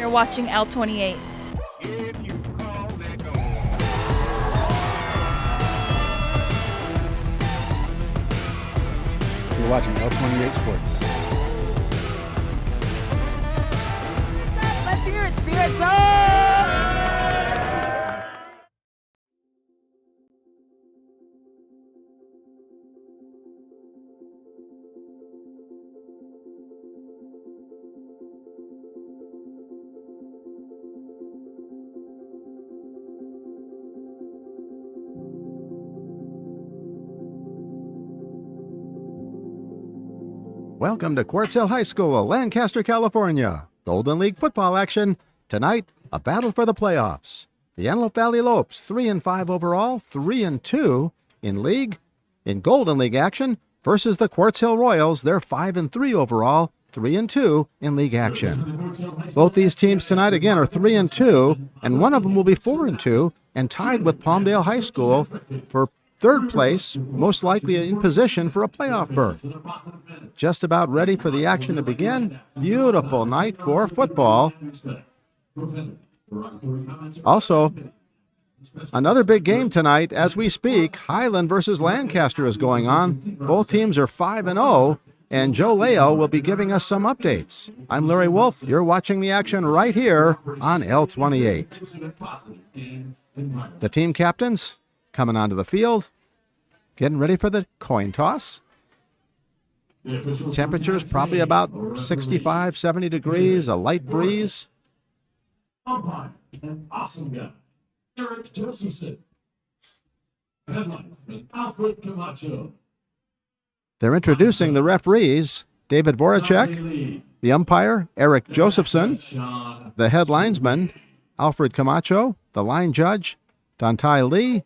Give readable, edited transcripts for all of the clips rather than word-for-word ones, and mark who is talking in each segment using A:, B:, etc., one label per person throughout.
A: You're watching L28.
B: You're watching L28 Sports.
A: Let's hear it, Spirit Zone!
B: Welcome to Quartz Hill High School, Lancaster, California. Golden League football action. Tonight, a battle for the playoffs. The Antelope Valley Lopes, 3-5 overall, 3-2 in league. In Golden League action versus the Quartz Hill Royals, they're 5-3 overall, 3-2 in league action. Both these teams tonight, again, are 3-2, and one of them will be 4-2 and tied with Palmdale High School for third place, most likely in position for a playoff berth. Just about ready for the action to begin. Beautiful night for football. Also, another big game tonight as we speak. Highland versus Lancaster is going on. Both teams are 5-0, and Joe Leo will be giving us some updates. I'm Larry Wolf. You're watching the action right here on L28. The team captains coming onto the field, getting ready for the coin toss. Temperatures probably about 65, 70 degrees, a light breeze.
C: Umpire, an awesome guy, Eric Josephson. Headline, Alfred Camacho.
B: They're introducing the referees, David Voracek, the umpire, Eric Josephson, the head linesman, Alfred Camacho, the line judge, Dontai Lee,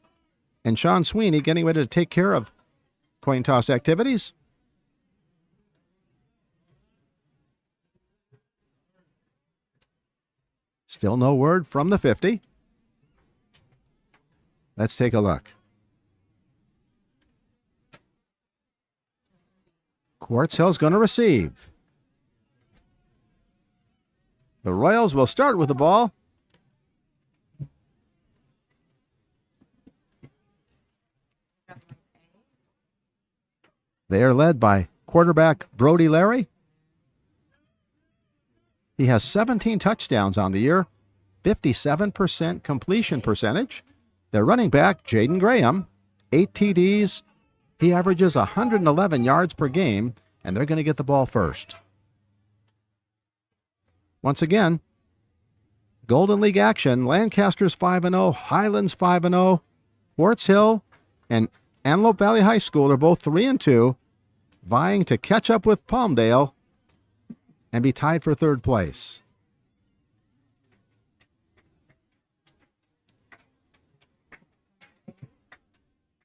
B: and Sean Sweeney getting ready to take care of coin toss activities. Still no word from the 50. Let's take a look. Quartz Hill's going to receive. The Royals will start with the ball. They are led by quarterback Brody Larry. He has 17 touchdowns on the year, 57% completion percentage. Their running back, Jaden Graham, 8 TDs. He averages 111 yards per game, and they're going to get the ball first. Once again, Golden League action. Lancaster's 5-0, Highlands 5-0, Quartz Hill and Antelope Valley High School are both 3-2, vying to catch up with Palmdale and be tied for third place.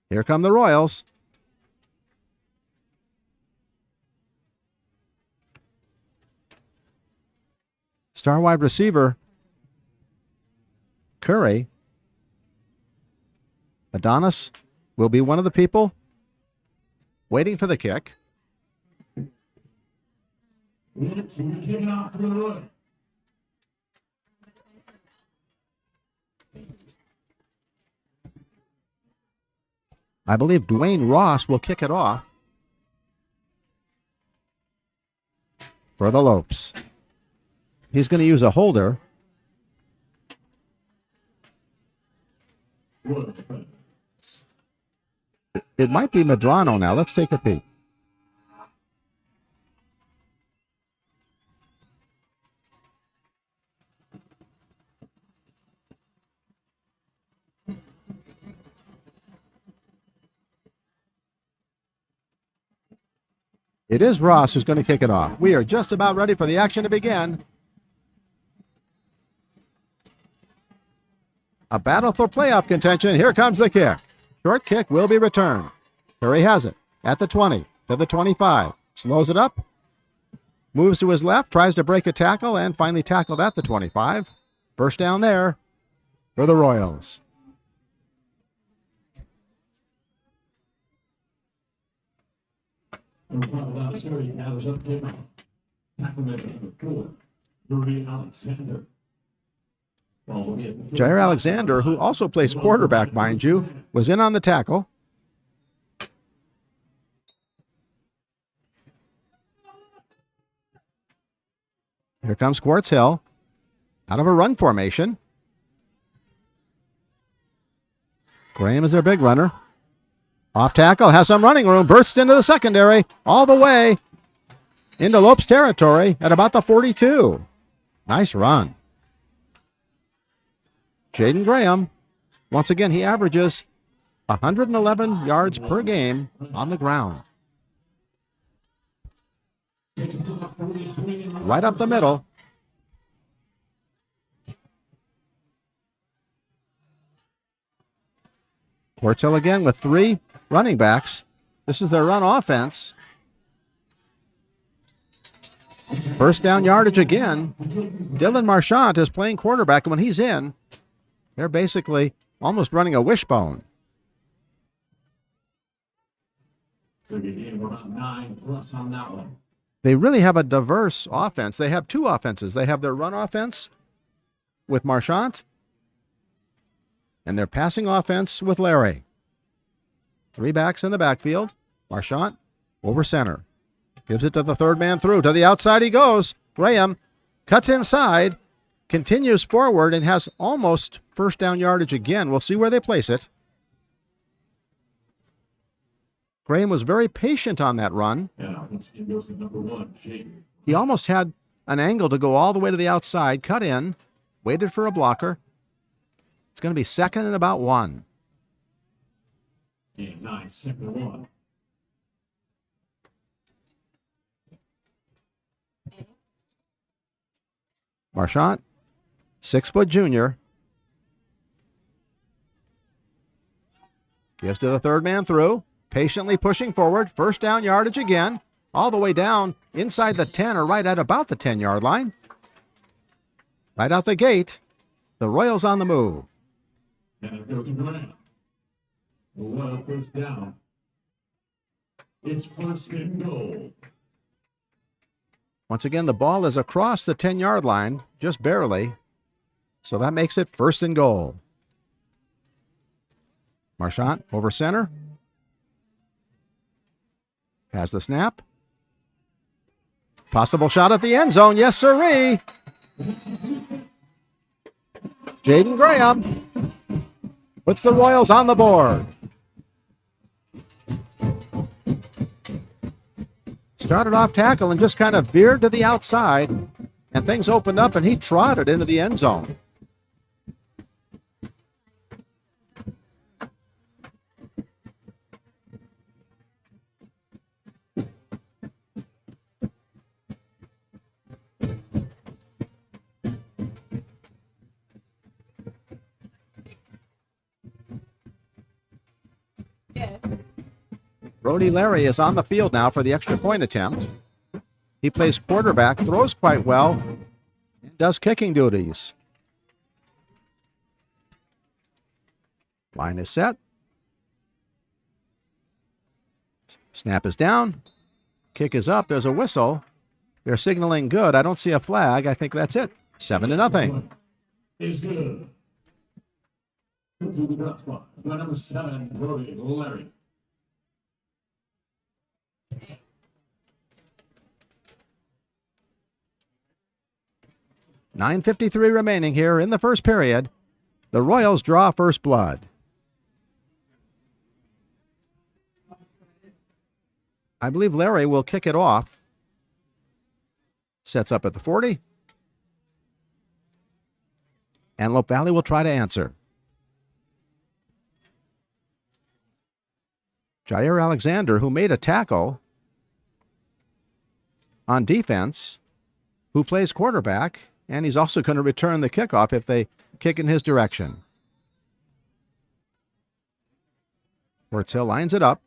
B: Here come the Royals. Star wide receiver Curry. Adonis will be one of the people waiting for the kick. I believe Dwayne Ross will kick it off for the Lopes. He's going to use a holder. It might be Medrano now. Let's take a peek. It is Ross who's going to kick it off. We are just about ready for the action to begin. A battle for playoff contention. Here comes the kick. Short kick will be returned. Curry has it at the 20, to the 25. Slows it up. Moves to his left, tries to break a tackle, and finally tackled at the 25. First down there for the Royals.
C: Alexander.
B: Jair Alexander, who also plays quarterback, mind you, was in on the tackle. Here comes Quartz Hill out of a run formation. Graham is their big runner. Off tackle, has some running room, bursts into the secondary, all the way into Lopes territory at about the 42. Nice run. Jaden Graham, once again, he averages 111 yards per game on the ground. Right up the middle. Quartz Hill again with 3 running backs. This is their run offense. First down yardage again. Dylan Marchant is playing quarterback, and when he's in, they're basically almost running a wishbone.
C: So you're getting about 9+ on that one.
B: They really have a diverse offense. They have 2 offenses. They have their run offense with Marchant and their passing offense with Larry. 3 backs in the backfield. Marchant over center. Gives it to the third man through. To the outside he goes. Graham cuts inside, continues forward, and has almost first down yardage again. We'll see where they place it. Graham was very patient on that run.
C: It goes to number 1, Jake.
B: He almost had an angle to go all the way to the outside, cut in, waited for a blocker. It's going to be second and about 1.
C: And 9, 2nd and 1.
B: Marchant, 6-foot junior. Gives to the third man through. Patiently pushing forward. First down yardage again. All the way down inside the 10 or right at about the 10-yard line. Right out the gate. The Royals on the move.
C: And it goes to Graham. Well, first down. It's first and goal.
B: Once again, the ball is across the 10-yard line, just barely. So that makes it first and goal. Marchant over center. Has the snap. Possible shot at the end zone. Yes, sirree. Jaden Graham puts the Royals on the board. Started off tackle and just kind of veered to the outside, and things opened up, and he trotted into the end zone. Brody Larry is on the field now for the extra point attempt. He plays quarterback, throws quite well, and does kicking duties. Line is set. Snap is down. Kick is up. There's a whistle. They're signaling good. I don't see a flag. I think that's it. 7-0.
C: Is good. To the gut spot. Number 7, Brody Larry.
B: $9:53 remaining here in the first period. The Royals draw first blood. I believe Larry will kick it off. Sets up at the 40. Antelope Valley will try to answer. Jair Alexander, who made a tackle on defense, who plays quarterback, and he's also going to return the kickoff if they kick in his direction. Quartz Hill lines it up.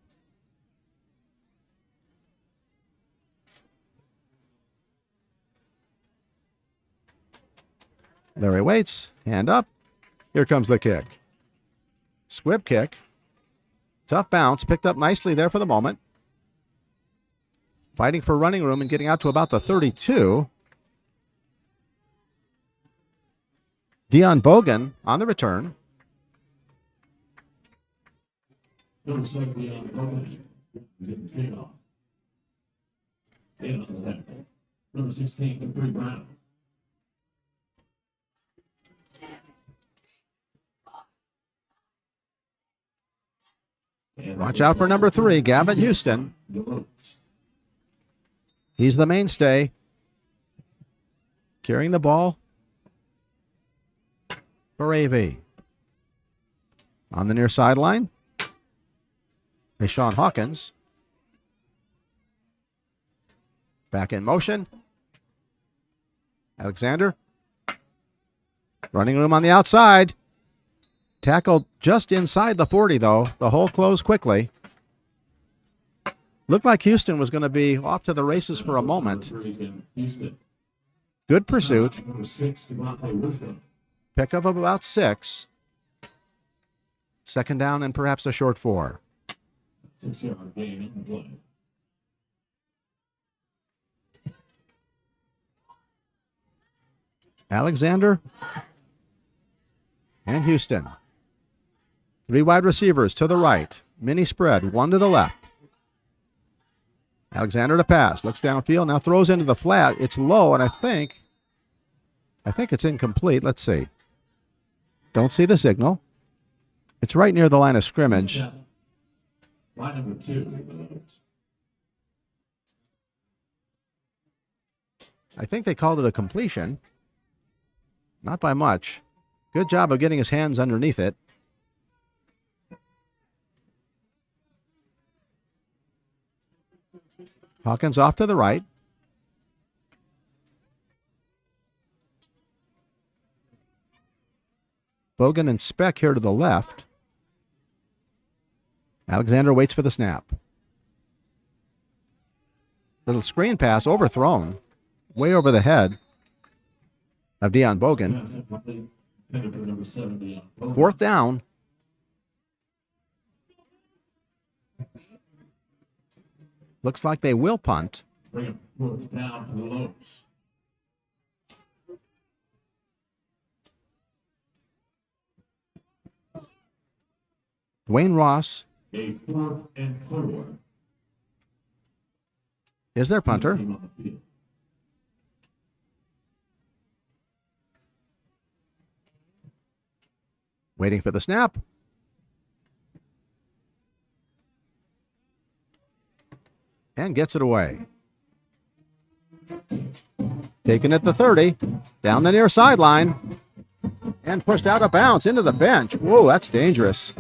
B: Larry waits, hand up. Here comes the kick. Squib kick. Tough bounce, picked up nicely there for the moment. Fighting for running room and getting out to about the 32. Dion Bogan on the return.
C: Number 7, didn't pay off. In on the left. Number 16, Capri Brown.
B: Watch out for number 3, Gavin Houston. He's the mainstay. Carrying the ball for AV. On the near sideline, Sean Hawkins. Back in motion. Alexander. Running room on the outside. Tackled just inside the 40, though. The hole closed quickly. Looked like Houston was going to be off to the races for a moment. Good pursuit. Pickup of about 6. Second down and perhaps a short 4.
C: 6-yard gain in play.
B: Alexander and Houston. 3 wide receivers to the right. Mini spread, 1 to the left. Alexander to pass. Looks downfield. Now throws into the flat. It's low, and I think it's incomplete. Let's see. Don't see the signal. It's right near the line of scrimmage.
C: Yeah. Line number 2.
B: I think they called it a completion. Not by much. Good job of getting his hands underneath it. Hawkins off to the right. Bogan and Speck here to the left. Alexander waits for the snap. Little screen pass overthrown. Way over the head of Dion Bogan. 4th down. Looks like they will punt.
C: Bring it 4th down for the Lopes.
B: Dwayne Ross
C: A 4th and 4.
B: is their punter.
C: Team on the field.
B: Waiting for the snap. And gets it away. Taken at the 30. Down the near sideline. And pushed out of bounds into the bench. Whoa, that's dangerous.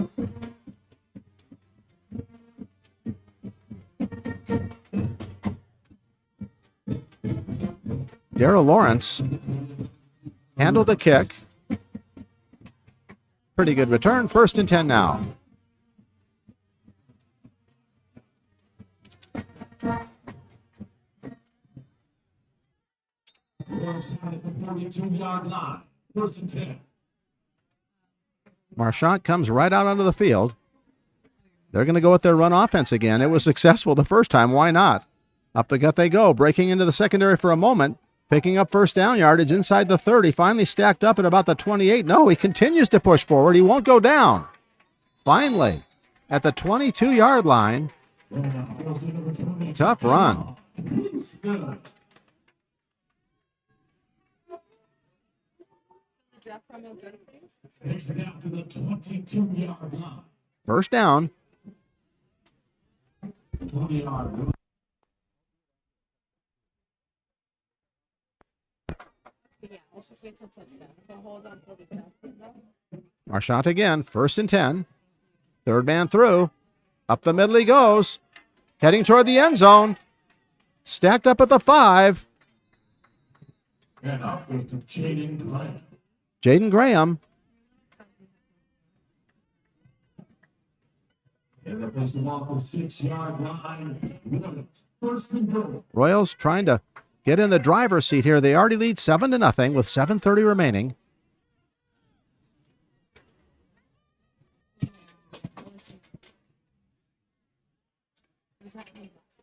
B: Darrell Lawrence handled the kick. Pretty good return. 1st and 10 now.
C: Lawrence down at the 42-yard line. 1st and 10.
B: Marchant comes right out onto the field. They're going to go with their run offense again. It was successful the first time. Why not? Up the gut they go, breaking into the secondary for a moment, picking up 1st down yardage inside the 30, finally stacked up at about the 28. No, he continues to push forward. He won't go down. Finally, at the 22-yard line, tough run.
C: Takes it down to the 22-yard line.
B: 1st down.
C: 20-yard line.
D: Yeah, let's just wait till touchdown. So hold on for the touchdown.
B: Marchant again, 1st and 10. 3rd man through. Up the middle he goes. Heading toward the end zone. Stacked up at the 5.
C: And off goes to Jaden Graham.
B: Jaden Graham.
C: And that puts them off the 6-yard line. 1st and goal.
B: Royals trying to get in the driver's seat here. They already lead 7-0 with 7:30 remaining.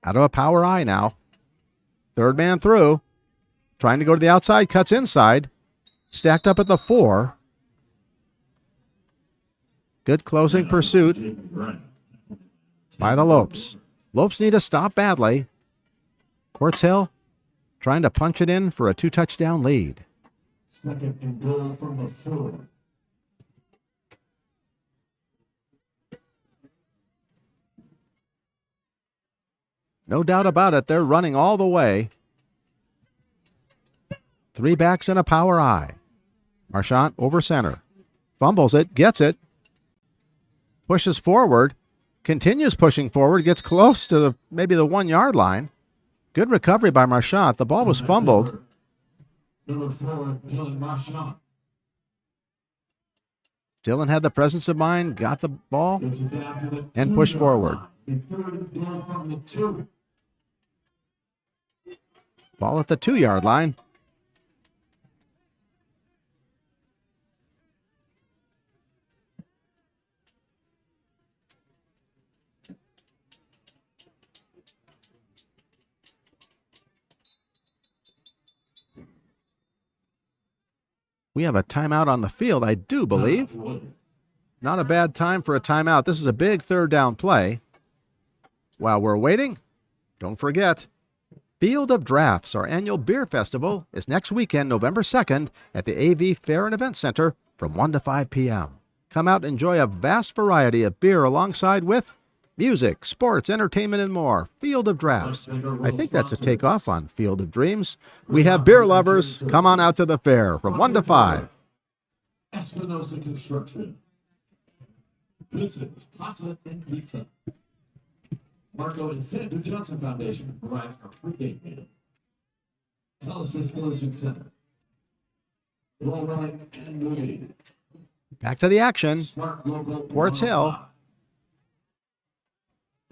B: Out of a power I now. 3rd man through. Trying to go to the outside, cuts inside. Stacked up at the 4. Good closing pursuit by the Lopes. Lopes need a stop badly. Quartz Hill trying to punch it in for a 2-touchdown lead.
C: Second and goal from the 4.
B: No doubt about it, they're running all the way. 3 backs and a power I. Marchant over center. Fumbles it, gets it. Pushes forward. Continues pushing forward. Gets close to maybe the 1-yard line. Good recovery by Marchant. The ball was fumbled.
C: Number 4, Dylan Marchant.
B: Dylan had the presence of mind, got the ball,
C: Gets it down to the
B: and pushed
C: 2-yard
B: forward.
C: line. The third and goal from the 2.
B: Ball at the 2-yard line. We have a timeout on the field, I do believe. Not a bad time for a timeout. This is a big 3rd down play. While we're waiting, don't forget, Field of Drafts, our annual beer festival, is next weekend, November 2nd, at the AV Fair and Event Center from 1 to 5 p.m. Come out and enjoy a vast variety of beer alongside with music, sports, entertainment, and more. Field of Drafts. I think that's a takeoff on Field of Dreams. We have beer lovers. Come on out to the fair from 1 to 5.
C: Espinosa Construction. Vincent Pasta and Pizza. Marco and Sandra Johnson Foundation providing our free game meal. Telesis Collision Center. Low Right and Movie.
B: Back to the action.
C: Smart Local.
B: Quartz Hill.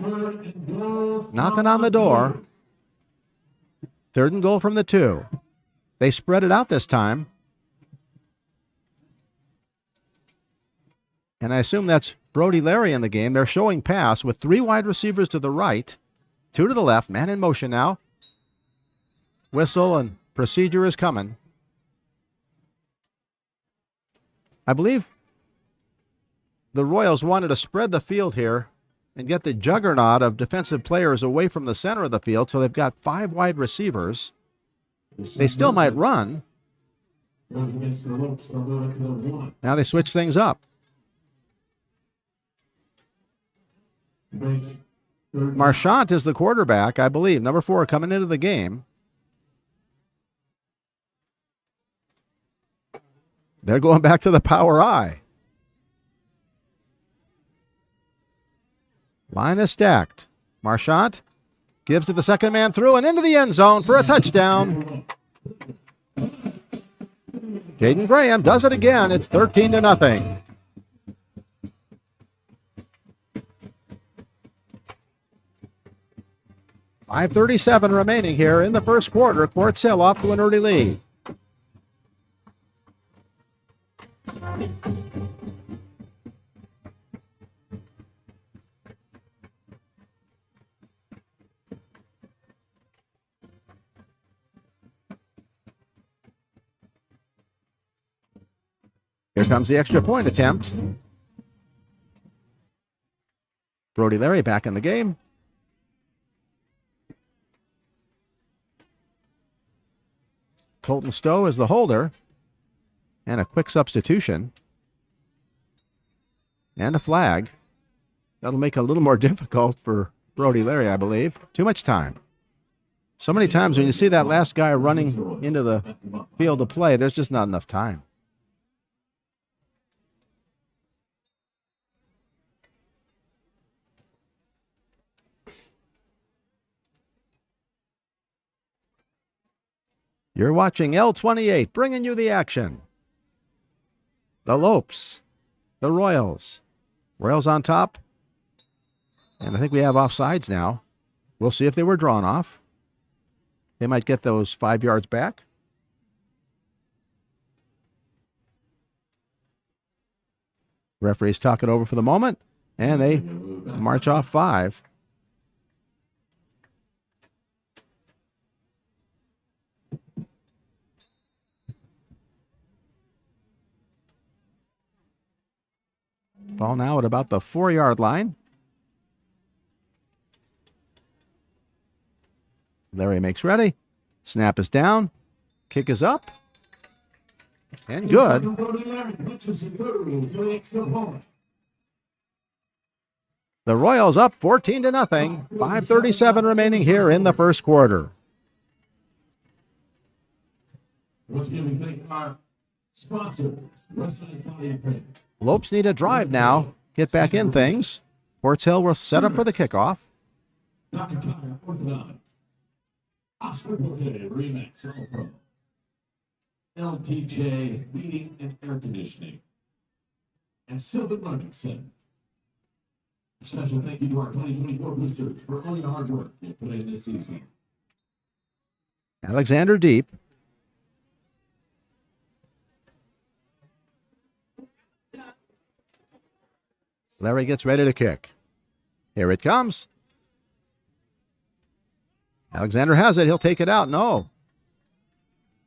C: 3rd and goal from
B: Knocking on the door. 3rd and goal from the 2. They spread it out this time. And I assume that's Brody Larry in the game. They're showing pass with 3 wide receivers to the right, 2 to the left. Man in motion now. Whistle and procedure is coming. I believe the Royals wanted to spread the field here and get the juggernaut of defensive players away from the center of the field, so they've got 5 wide receivers. They still might run.
C: Goes against the Lopes. They'll go into the 1.
B: Now they switch things up.
C: Base. 3rd.
B: Marchant is the quarterback, I believe. Number 4 coming into the game. They're going back to the power I. Line is stacked. Marchant gives to the second man through and into the end zone for a touchdown. Jaden Graham does it again. It's 13-0. .537 remaining here in the first quarter. Quartz Hill off to an early lead. Here comes the extra point attempt. Brody Larry back in the game. Colton Stowe is the holder. And a quick substitution. And a flag. That'll make it a little more difficult for Brody Larry, I believe. Too much time. So many times when you see that last guy running into the field of play, there's just not enough time. You're watching L28, bringing you the action. The Lopes, the Royals. Royals on top. And I think we have offsides now. We'll see if they were drawn off. They might get those 5 yards back. Referees talk it over for the moment, and they march off 5. Ball now at about the 4-yard line. Larry makes ready. Snap is down. Kick is up. And good. The Royals up 14-0. 5:37 remaining here in the first quarter.
C: Once again, we thank our sponsors, Westside County and Penn.
B: Lopes need a drive now. Get back in things. Quartz Hill will set up for the kickoff.
C: Dr. Tire Orthodontics. Oscar Bouquet Remax All Pro. LTJ Heating and Air Conditioning. And Sylvan Learning Center. A special thank you to our 2024 boosters for all your hard work you put in this season.
B: Alexander deep. Larry gets ready to kick. Here it comes. Alexander has it. He'll take it out. No.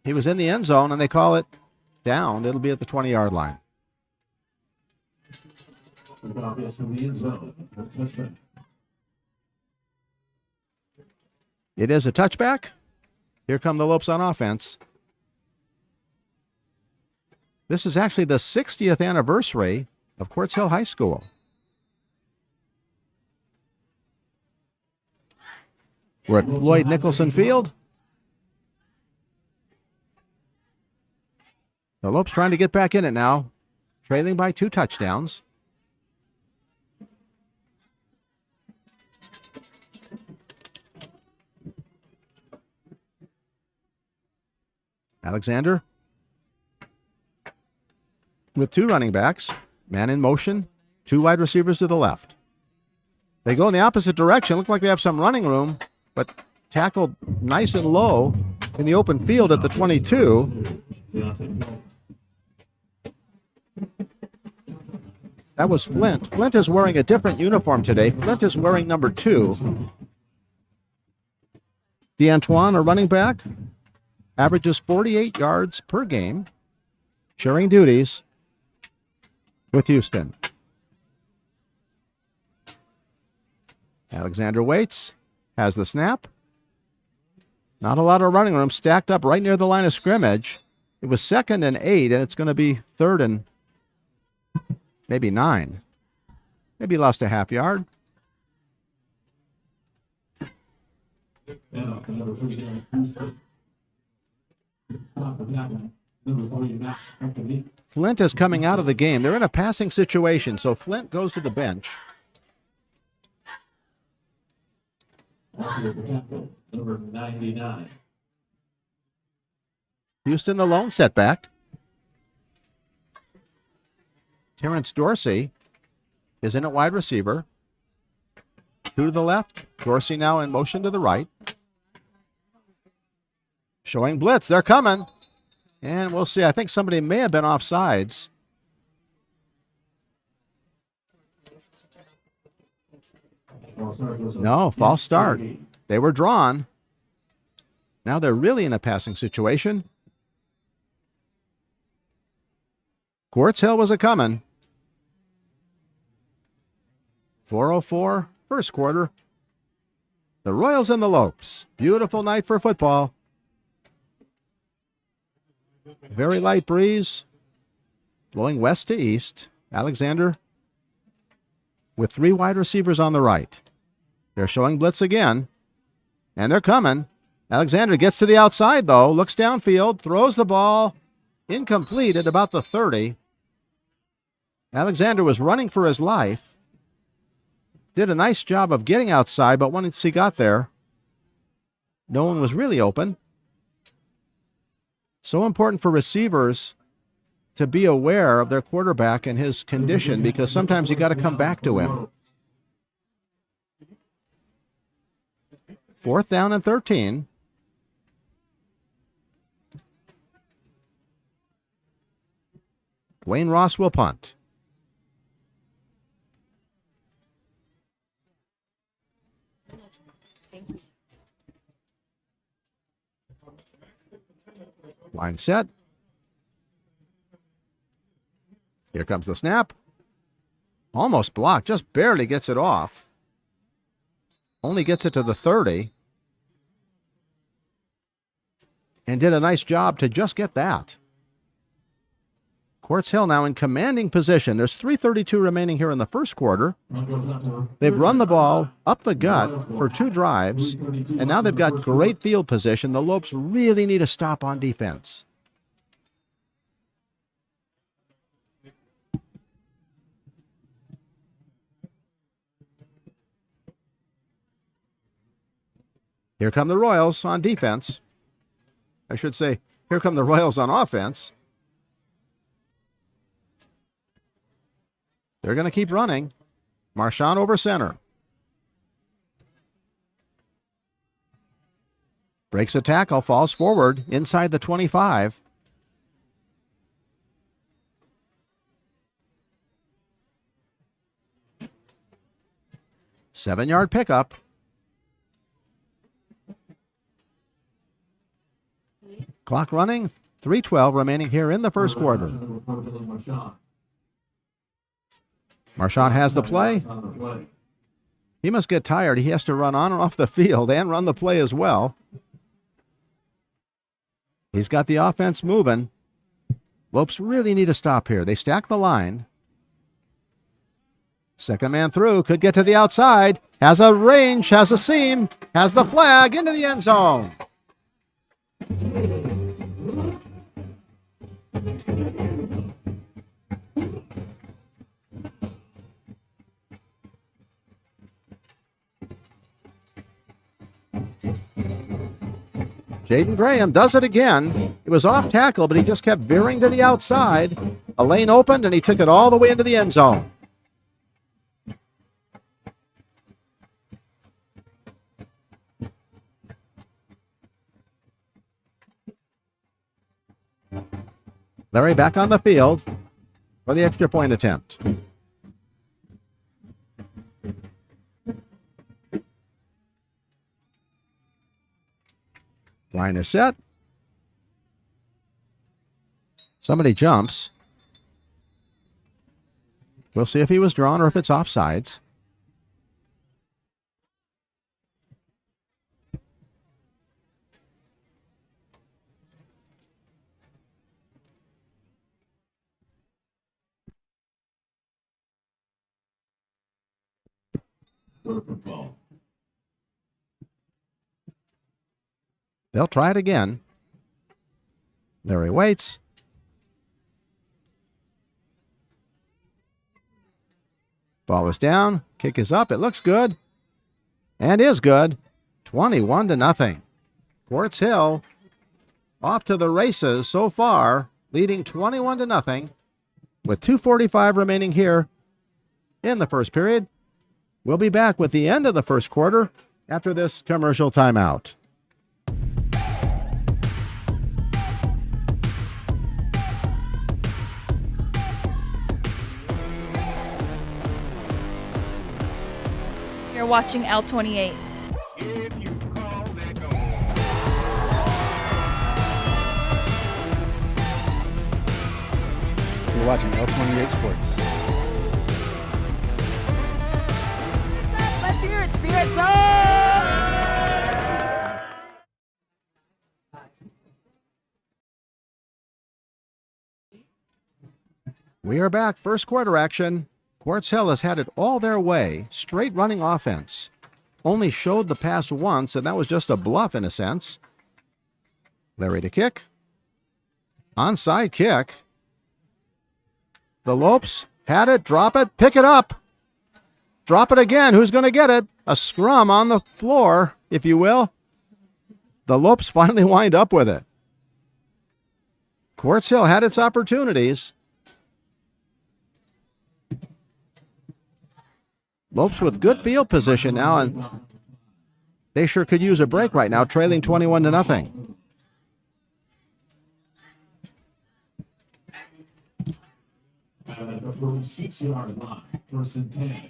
B: He was in the end zone, and they call it down. It'll be at the 20-yard line. It is a touchback. Here come the Lopes on offense. This is actually the 60th anniversary of Quartz Hill High School. We're at Floyd Nicholson Field. The Lopes trying to get back in it now, trailing by 2 touchdowns. Alexander with 2 running backs, man in motion, 2 wide receivers to the left. They go in the opposite direction. Look like they have some running room, but tackled nice and low in the open field at the 22. That was Flint. Flint is wearing a different uniform today. Flint is wearing number 2. DeAntoine, a running back, averages 48 yards per game, sharing duties with Houston. Alexander waits, has the snap. Not a lot of running room, stacked up right near the line of scrimmage. It was 2nd and 8, and it's going to be 3rd and maybe 9. Maybe lost a half yard. Flint is coming out of the game. They're in a passing situation, so Flint goes to the bench.
C: Number 99.
B: Houston the lone setback. Terrence Dorsey is in at wide receiver. 2 to the left. Dorsey now in motion to the right. Showing blitz. They're coming. And we'll see. I think somebody may have been offsides. No, false start. They were drawn. Now they're really in a passing situation. Quartz Hill was a coming. 4:04, first quarter. The Royals and the Lopes. Beautiful night for football. Very light breeze, blowing west to east. Alexander with 3 wide receivers on the right. They're showing blitz again, and they're coming. Alexander gets to the outside, though, looks downfield, throws the ball, incomplete at about the 30. Alexander was running for his life. Did a nice job of getting outside, but once he got there, no one was really open. So important for receivers to be aware of their quarterback and his condition, because sometimes you got to come back to him. 4th down and 13. Wayne Ross will punt. Line set. Here comes the snap. Almost blocked, just barely gets it off. Only gets it to the 30. And did a nice job to just get that. Quartz Hill now in commanding position. There's 3:32 remaining here in the first quarter. They've run the ball up the gut for 2 drives, and now they've got great field position. The Lopes really need a stop on defense. Here come the Royals on defense. I should say, here come the Royals on offense. They're going to keep running. Marchand over center. Breaks a tackle, falls forward inside the 25. Seven-yard pickup. Clock running, 3:12 remaining here in the first quarter. Marchand has the play. He must get tired. He has to run on and off the field and run the play as well. He's got the offense moving. Lopes really need a stop here. They stack the line. Second man through, could get to the outside. Has a range, has a seam, has the flag into the end zone. Jaden Graham does it again. It was off tackle, but he just kept veering to the outside. A lane opened, and he took it all the way into the end zone. Larry back on the field for the extra point attempt. Line is set. Somebody jumps. We'll see if he was drawn or if it's offsides.
C: Football.
B: They'll try it again. There he waits. Ball is down. Kick is up. It looks good. And is good. 21-0. Quartz Hill off to the races so far, leading 21-0 with 2:45 remaining here in the first period. We'll be back with the end of the first quarter after this commercial timeout.
A: You're watching L28.
E: You're watching L28 Sports.
A: Let's hear it, Spirit Zone!
B: We are back. First quarter action. Quartz Hill has had it all their way. Straight running offense. Only showed the pass once, and that was just a bluff in a sense. Larry to kick. Onside kick. The Lopes had it, drop it, pick it up. Drop it again. Who's going to get it? A scrum on the floor, if you will. The Lopes finally wind up with it. Quartz Hill had its opportunities. Lopes with good field position now, and they sure could use a break right now, trailing 21-0.
C: At the 46-yard line, 1st and 10.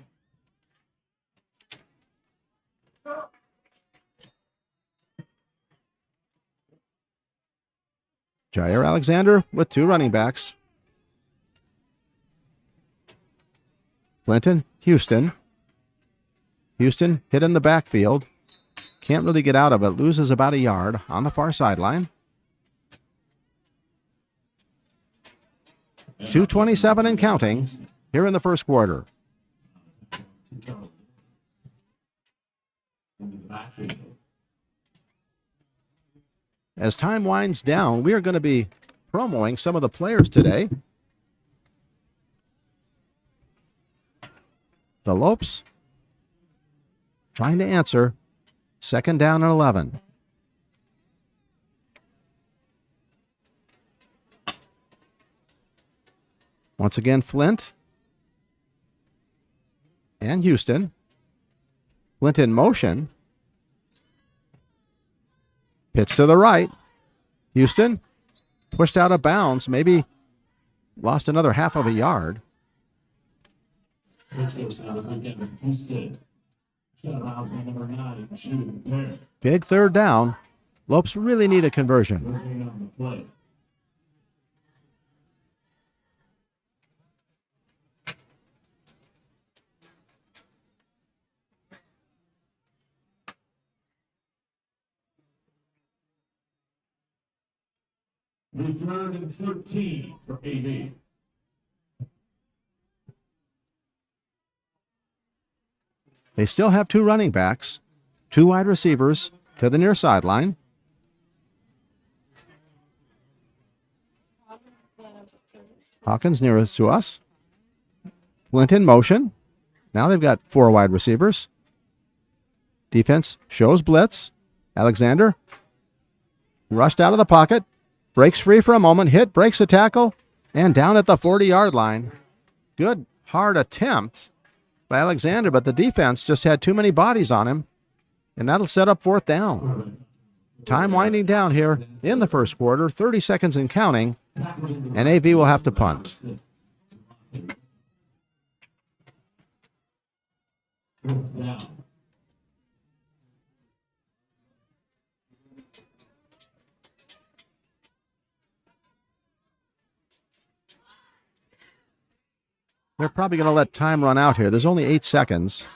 B: Jair Alexander with 2 running backs. Clinton, Houston. Houston hit in the backfield. Can't really get out of it. Loses about a yard on the far sideline. 2:27 and counting here in the first quarter. As time winds down, we are going to be promoting some of the players today. The Lopes trying to answer. Second down and 11. Once again, Flint and Houston. Flint in motion. Pitch to the right. Houston pushed out of bounds, maybe lost another half of a yard. Big third down. Lopes really need a conversion.
C: The 3rd and 13 for AV.
B: They still have two running backs, two wide receivers to the near sideline. Hawkins nearest to us. Flint in motion. Now they've got four wide receivers. Defense shows blitz. Alexander rushed out of the pocket. Breaks free for a moment. Hit, breaks a tackle, and down at the 40-yard line. Good, hard attempt by Alexander, but the defense just had too many bodies on him, and that'll set up fourth down. Time winding down here in the first quarter, 30 seconds and counting, and AV will have to punt. They're probably going to let time run out here. There's only 8 seconds.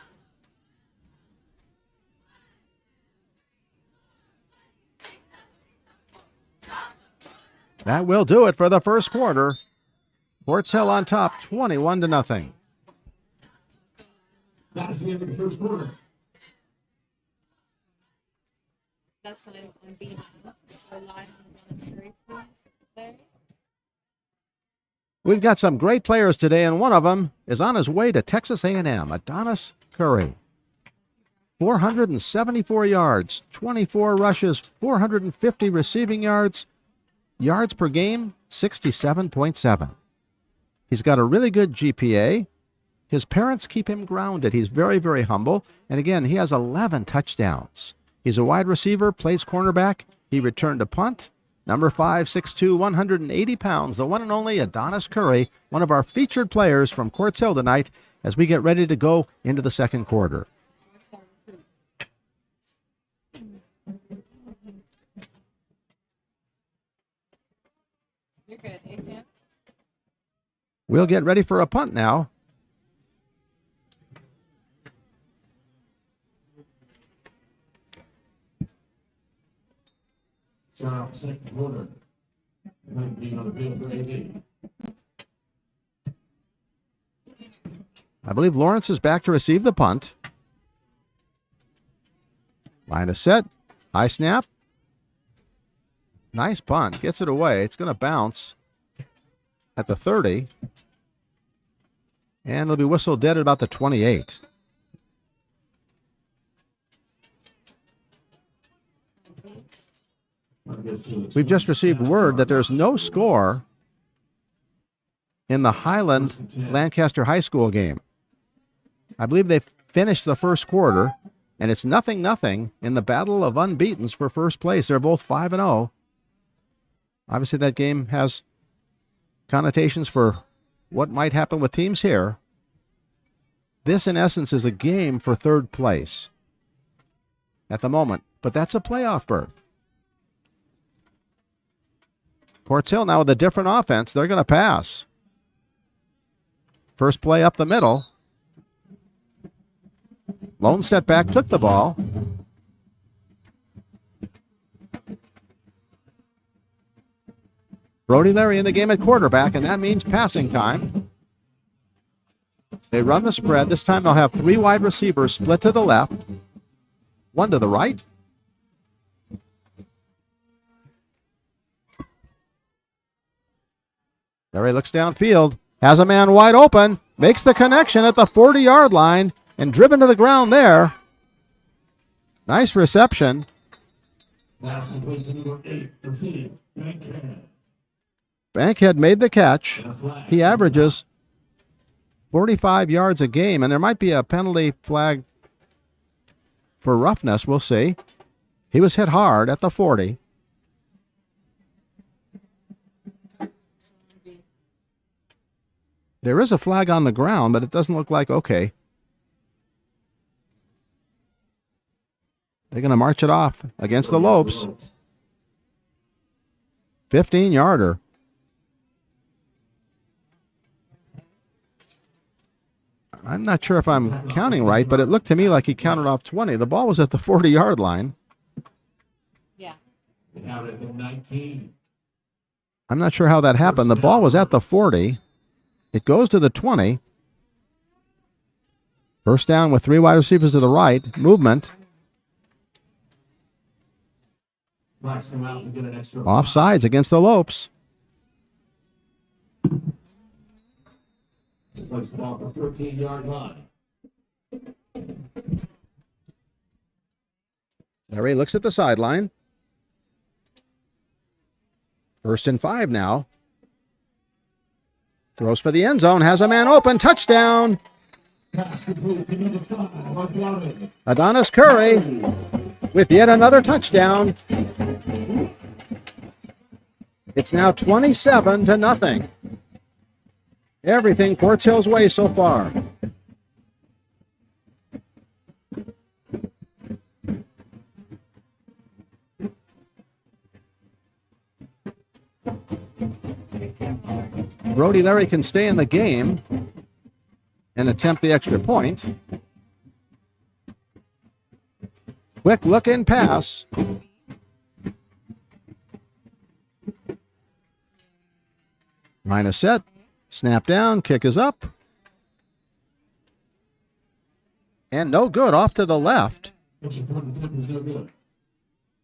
B: That will do it for the first quarter. Quartz Hill on top, 21-0.
C: That's the end of the first quarter.
D: That's fine on being live on the story there.
B: We've got some great players today, and one of them is on his way to Texas A&M, Adonis Curry. 474 yards, 24 rushes, 450 receiving yards. Yards per game, 67.7. He's got a really good GPA. His parents keep him grounded. He's very, very humble. And again, he has 11 touchdowns. He's a wide receiver, plays cornerback. He returned to punt. Number 5, 6'2", 180 pounds, the one and only Adonis Curry, one of our featured players from Quartz Hill tonight as we get ready to go into the second quarter.
D: You're good, AJ.
B: We'll get ready for a punt now.
C: Start off the second quarter. Being on the field for AV.
B: I believe Lawrence is back to receive the punt. Line is set. High snap. Nice punt. Gets it away. It's going to bounce at the 30. And it'll be whistled dead at about the 28. We've just received word that there's no score in the Highland-Lancaster High School game. I believe they've finished the first quarter, and it's 0-0 in the battle of unbeatens for first place. They're both 5-0. Obviously, that game has connotations for what might happen with teams here. This, in essence, is a game for third place at the moment, but that's a playoff berth. Quartz Hill now with a different offense. They're going to pass. First play up the middle. Lone setback took the ball. Brody Larry in the game at quarterback, and that means passing time. They run the spread. This time they'll have 3 wide receivers split to the left, 1 to the right. Larry looks downfield, has a man wide open, makes the connection at the 40-yard line, and driven to the ground there. Nice reception.
C: Pass complete to number 8, receiver, Bankhead.
B: Bankhead made the catch.
C: And a flag.
B: He averages 45 yards a game, and there might be a penalty flag for roughness. We'll see. He was hit hard at the 40. There is a flag on the ground, but it doesn't look like okay. They're going to march it off against the Lopes. 15-yarder. I'm not sure if I'm counting right, but it looked to me like he counted off 20. The ball was at the 40-yard line.
D: Yeah.
C: We have it at the 19.
B: I'm not sure how that happened. The ball was at the 40. It goes to the 20. First down with 3 wide receivers to the right. Movement.
C: Flags come out and get an extra.
B: Offsides against the Lopes.
C: Place the ball at the 14-yard line.
B: Larry looks at the sideline. 1st and 5 now. Throws for the end zone, has a man open, touchdown!
C: Pass complete to number 5, Mark.
B: Adonis Curry with yet another touchdown. It's now 27-0. Everything Quartz Hill's way so far. Brody Larry can stay in the game and attempt the extra point. Quick look and pass. Line is set. Snap down. Kick is up. And no good, off to the left.
C: Extra point attempt is no good.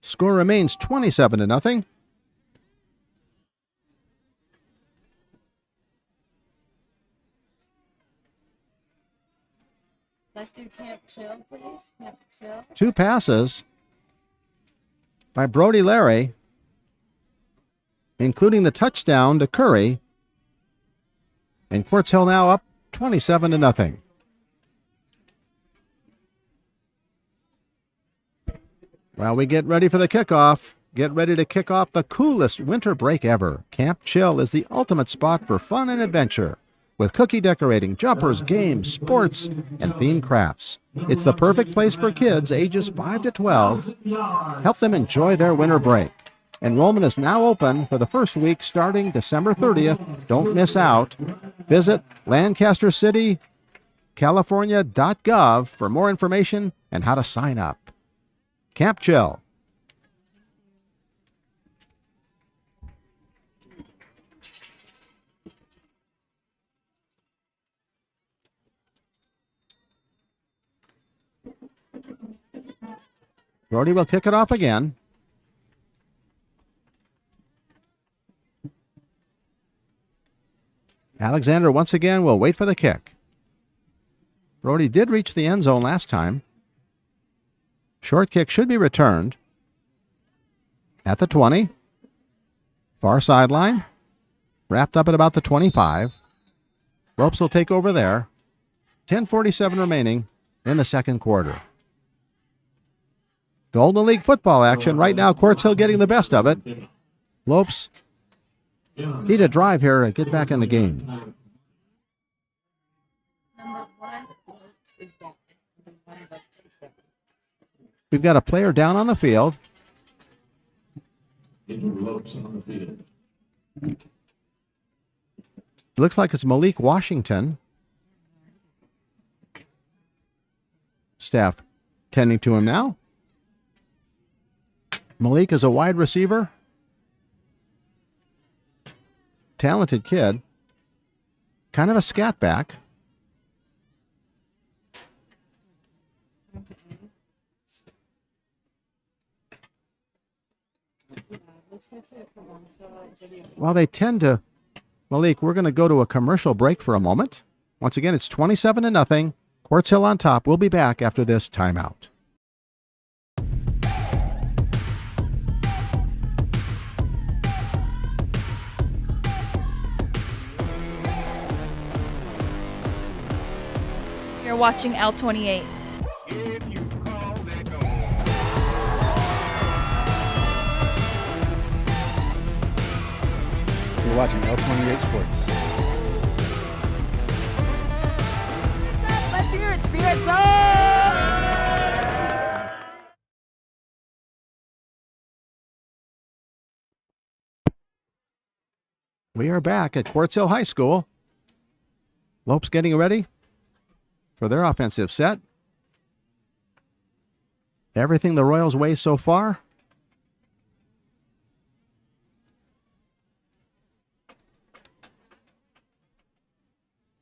B: Score remains 27-0.
D: Let's do Camp Chill, please. Camp Chill.
B: 2 passes by Brody Larry, including the touchdown to Curry. And Quartz Hill now up 27-0. While we get ready for the kickoff, get ready to kick off the coolest winter break ever. Camp Chill is the ultimate spot for fun and adventure, with cookie decorating, jumpers, games, sports, and themed crafts. It's the perfect place for kids ages 5 to 12. Help them enjoy their winter break. Enrollment is now open for the first week starting December 30th. Don't miss out. Visit LancasterCityCalifornia.gov for more information and how to sign up. Camp Chill. Brody will kick it off again. Alexander once again will wait for the kick. Brody did reach the end zone last time. Short kick should be returned at the 20. Far sideline. Wrapped up at about the 25. Lopes will take over there. 10:47 remaining in the second quarter. Golden League football action. Right now, Quartz Hill getting the best of it. Lopes need a drive here to get back in the game.
D: Number 1, Lopes is down. Number 1, Lopes is down.
B: We've got a player down on the field.
C: Andrew Lopes on the field.
B: Looks like it's Malik Washington. staff tending to him now. Malik is a wide receiver. Talented kid. Kind of a scat back. Well, they tend to... Malik, we're going to go to a commercial break for a moment. Once again, it's 27-0. Quartz Hill on top. We'll be back after this timeout.
A: You're watching L28.
E: You're watching L28 Sports.
A: Let's hear it, Spirit Zone!
B: We are back at Quartz Hill High School. Lopes getting ready for their offensive set. Everything the Royals way so far.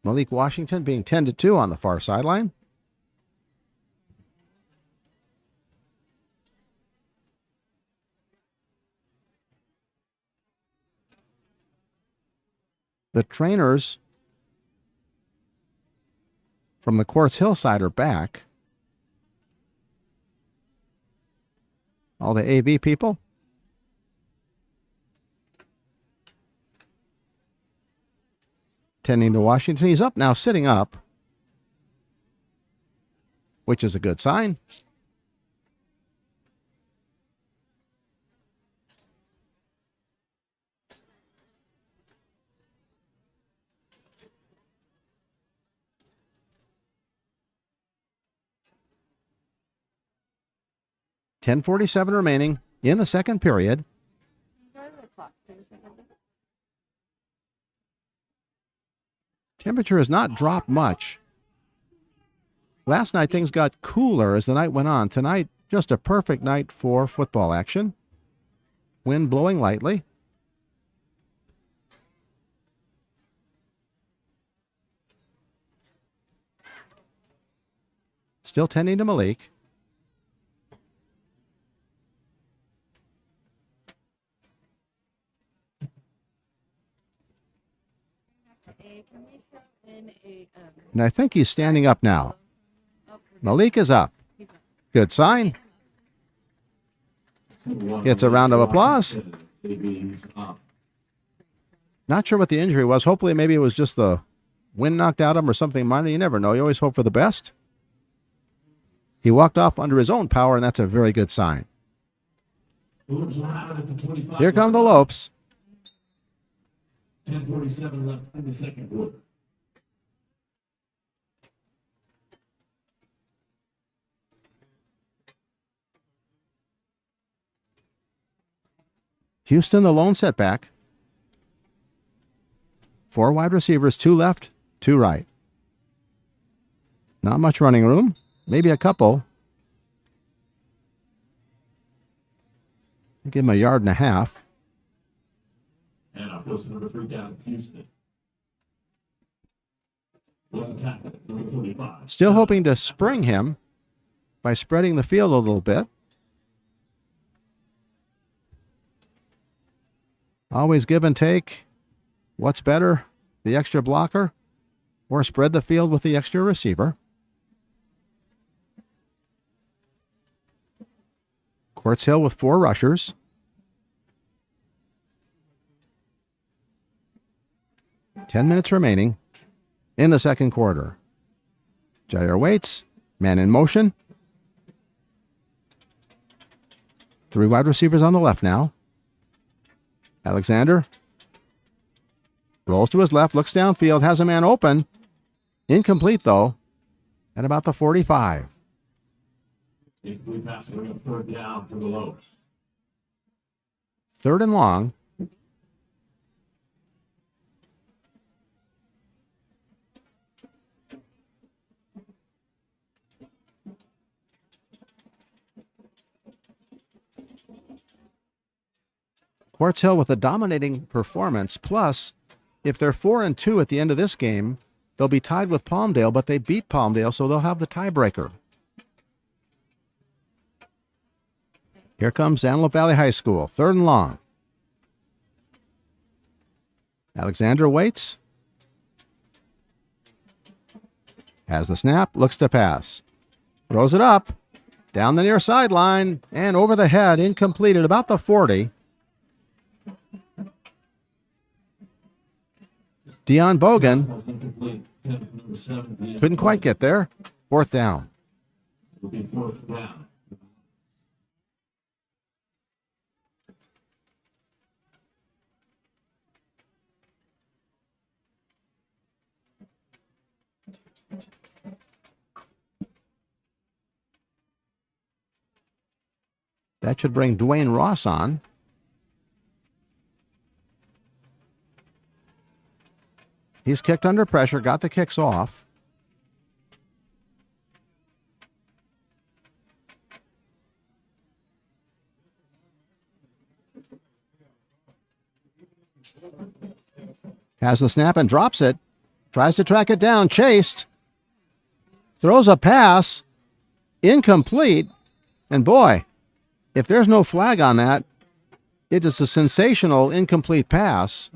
B: Malik Washington being 10-2 on the far sideline. The trainers from the Quartz Hill side are back. All the AV people. Tending to Washington. He's up now, sitting up, which is a good sign. .10:47 remaining in the second period. Temperature has not dropped much. Last night things got cooler as the night went on. Tonight, just a perfect night for football action. Wind blowing lightly. Still tending to Malik. And I think he's standing up now. Malik is up. Good sign. It's a round of applause. Not sure what the injury was. Hopefully maybe it was just the wind knocked out him or something minor. You never know. You always hope for the best. He walked off under his own power, and that's a very good sign. Here come the Lopes.
C: 10:47 left in the second quarter.
B: Houston, the lone setback. 4 wide receivers, 2 left, 2 right. Not much running room. Maybe a couple. Give him a yard and a half.
C: And off goes number 3 down, Houston. Left tackle, number 45.
B: Still hoping to spring him by spreading the field a little bit. Always give and take. What's better, the extra blocker or spread the field with the extra receiver? Quartz Hill with 4 rushers. Ten minutes remaining in the second quarter. Jair waits. Man in motion. 3 wide receivers on the left now. Alexander rolls to his left, looks downfield, has a man open. Incomplete, though, at about the 45.
C: Incomplete pass, going up 3rd down for the Lopes.
B: 3rd and long. Quartz Hill with a dominating performance. Plus, if they're 4-2 at the end of this game, they'll be tied with Palmdale, but they beat Palmdale, so they'll have the tiebreaker. Here comes Antelope Valley High School, 3rd and long. Alexander waits. Has the snap, looks to pass. Throws it up, down the near sideline, and over the head, incomplete at about the 40. Dion Bogan couldn't quite get there. 4th down.
C: It'll be 4th down.
B: That should bring Dwayne Ross on. He's kicked under pressure, got the kicks off. Has the snap and drops it. Tries to track it down, chased. Throws a pass. Incomplete. And boy, if there's no flag on that, it is a sensational incomplete pass.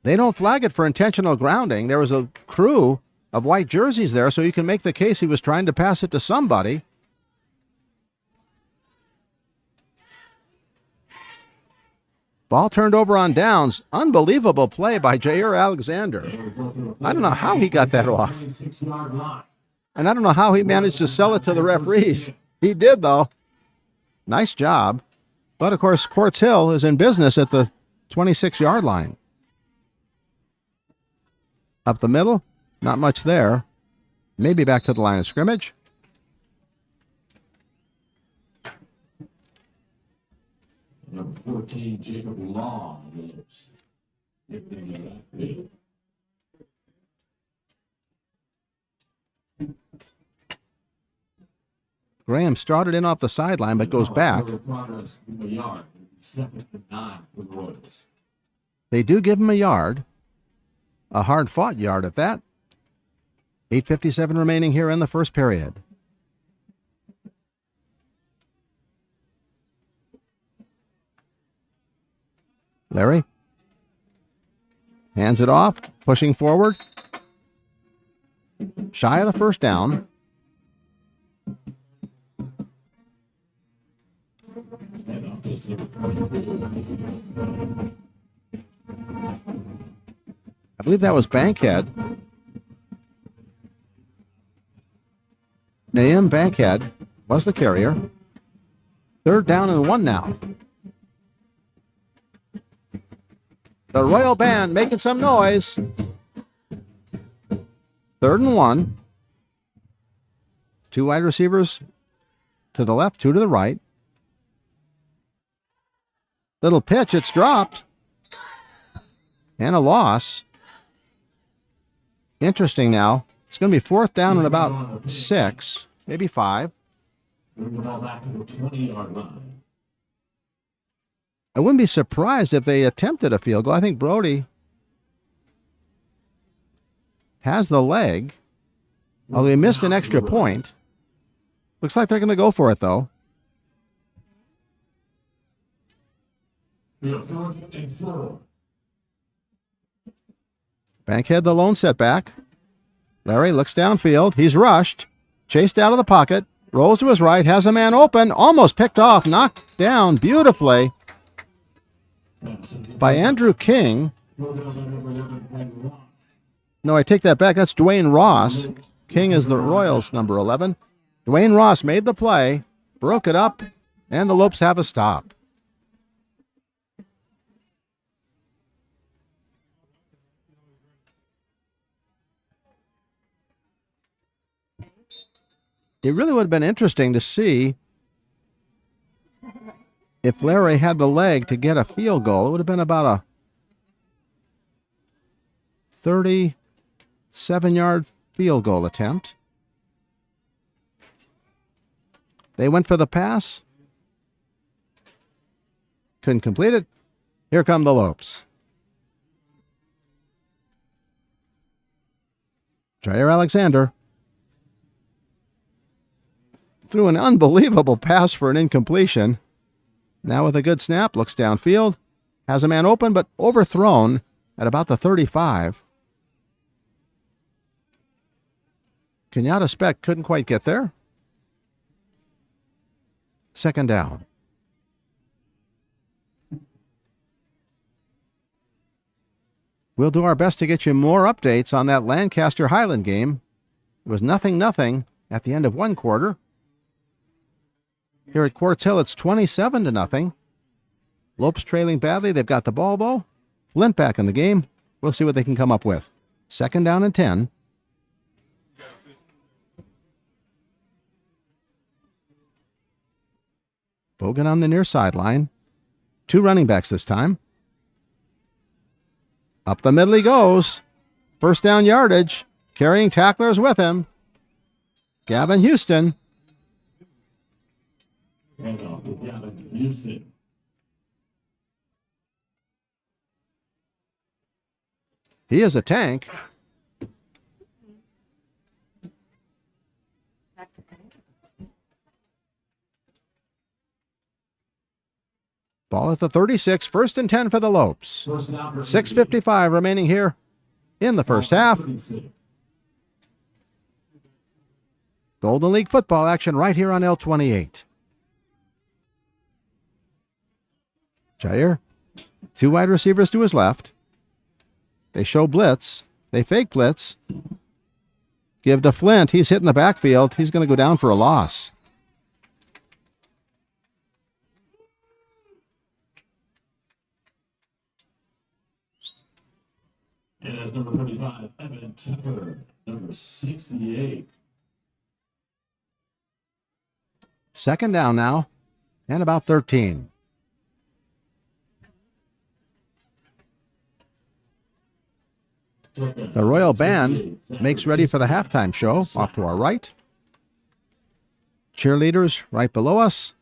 B: They don't flag it for intentional grounding. There was a crew of white jerseys there, so you can make the case he was trying to pass it to somebody. Ball turned over on downs. Unbelievable play by Jair Alexander. I don't know how he got that off. And I don't know how he managed to sell it to the referees. He did, though. Nice job. But, of course, Quartz Hill is in business at the 26-yard line. Up the middle, not much there. Maybe back to the line of scrimmage.
C: Number 14, Jacob Long.
B: Graham started in off the sideline, but goes back. They do give him a yard. A hard-fought yard at that. 8:57 remaining here in the first period. Larry hands it off, pushing forward. Shy of the first down. I believe that was Bankhead. Naim Bankhead was the carrier. 3rd down and 1 now. The Royal Band making some noise. 3rd and 1. 2 wide receivers to the left, 2 to the right. Little pitch, it's dropped. And a loss. Interesting now. It's going to be 4th down and about 6, maybe 5.
C: Bring the ball back to the 20-yard line.
B: I wouldn't be surprised if they attempted a field goal. I think Brody has the leg, although he missed an extra point. Looks like they're going to go for it, though.
C: We have 4th and 4.
B: Bankhead the lone setback. Larry looks downfield. He's rushed. Chased out of the pocket. Rolls to his right. Has a man open. Almost picked off. Knocked down beautifully by Andrew King. No, I take that back. That's Dwayne Ross. King is the Royals' number 11. Dwayne Ross made the play. Broke it up. And the Lopes have a stop. It really would have been interesting to see if Larry had the leg to get a field goal. It would have been about a 37-yard field goal attempt. They went for the pass. Couldn't complete it. Here come the Lopes. Jair Alexander threw an unbelievable pass for an incompletion. Now with a good snap, looks downfield, has a man open but overthrown at about the 35. Kenyatta Speck couldn't quite get there. Second down. We'll do our best to get you more updates on that Lancaster Highland game. It was 0-0 at the end of one quarter. Here at Quartz Hill, it's 27-0. Lopes trailing badly. They've got the ball, though. Flint back in the game. We'll see what they can come up with. Second down and 10. Bogan on the near sideline. Two running backs this time. Up the middle he goes. First down yardage. Carrying tacklers with him. Gavin Houston.
C: Handoff to Gavin Houston.
B: He is a tank. Ball at the 36, 1st and 10 for the Lopes. 6:55 remaining here in the first half. Golden League football action right here on L28. Jair, two wide receivers to his left. They show blitz. They fake blitz. Give to Flint. He's hitting the backfield. He's going to go down for a loss.
C: And as number 35, Evan Tepper, number 68.
B: Second down now, and about 13. The Royal Band makes ready for the halftime show off to our right. Cheerleaders right below us.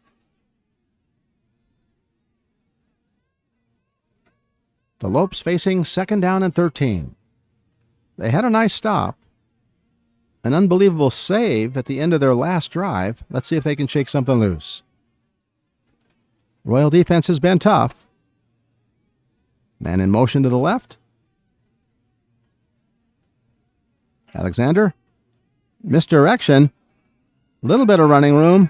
B: The Lopes facing second down and 13. They had a nice stop. An unbelievable save at the end of their last drive. Let's see if they can shake something loose. Royal defense has been tough. Man in motion to the left. Alexander. Misdirection. A little bit of running room.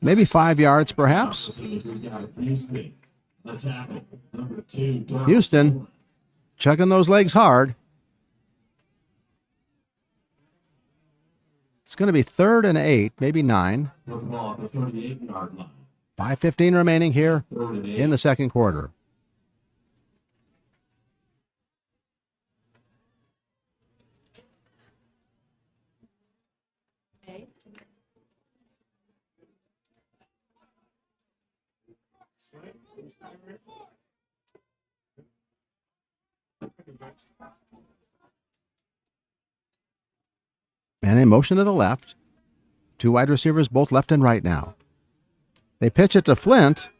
B: Maybe 5 yards, perhaps. Houston chugging those legs hard. It's going to be 3rd and 8, maybe 9. 5:15 remaining here in the second quarter. Man in motion to the left. Two wide receivers, both left and right now. They pitch it to Flint.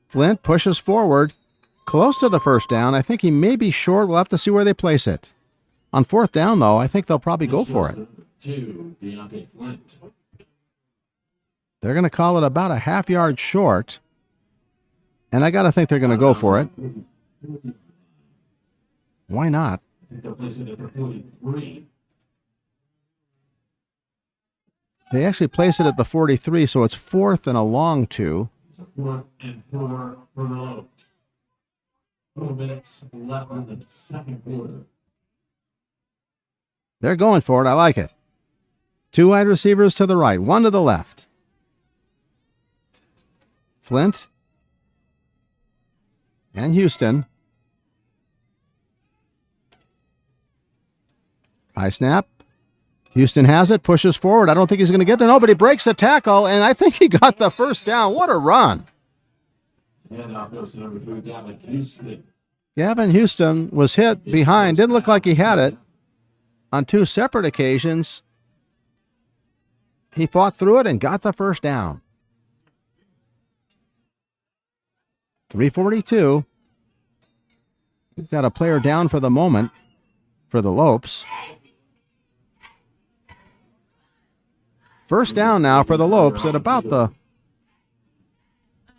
B: Flint pushes forward, close to the first down. I think he may be short. We'll have to see where they place it. On 4th down, though, I think they'll probably go for it. They're going to call it about a half yard short. And I got to think they're going to go for it. Why not? They actually place it at the 43, so it's 4th and a long 2.
C: 4th and 4 for the Lopes. 4 minutes left in the second quarter.
B: They're going for it. I like it. Two wide receivers to the right, one to the left. Flint and Houston. High snap. Houston has it, pushes forward. I don't think he's going to get there. No, but he breaks the tackle, and I think he got the first down. What a run.
C: And now goes to number 3, Gavin Houston.
B: Gavin Houston was hit behind. Didn't look like he had it. On 2 separate occasions, he fought through it and got the first down. 3:42. We've got a player down for the moment for the Lopes. First down now for the Lopes at about the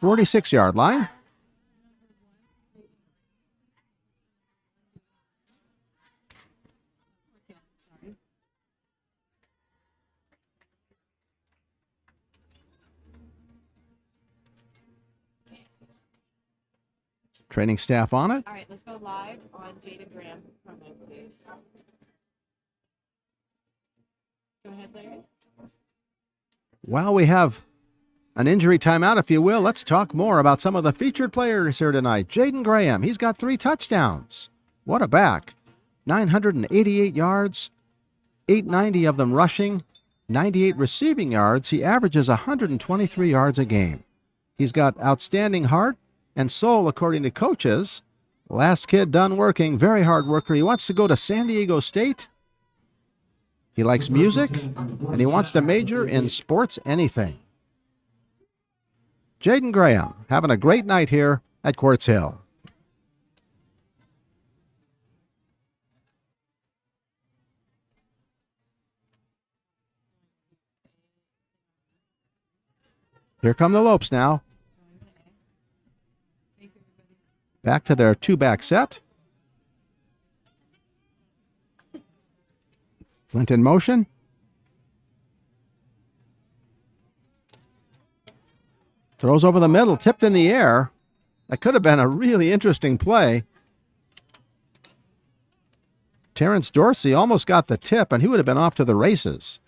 B: 46-yard line. Training staff on it.
D: All right, let's go live on Jaden Graham promo, please. Go ahead, Larry.
B: While we have an injury timeout, if you will, let's talk more about some of the featured players here tonight. Jaden Graham, he's got 3 touchdowns. What a back. 988 yards, 890 of them rushing, 98 receiving yards. He averages 123 yards a game. He's got outstanding heart and soul, according to coaches. Last kid done working, very hard worker. He wants to go to San Diego State. He likes music, and he wants to major in sports anything. Jaden Graham having a great night here at Quartz Hill. Here come the Lopes now. Back to their 2-back set. Flint in motion. Throws over the middle, tipped in the air. That could have been a really interesting play. Terrence Dorsey almost got the tip, and he would have been off to the races.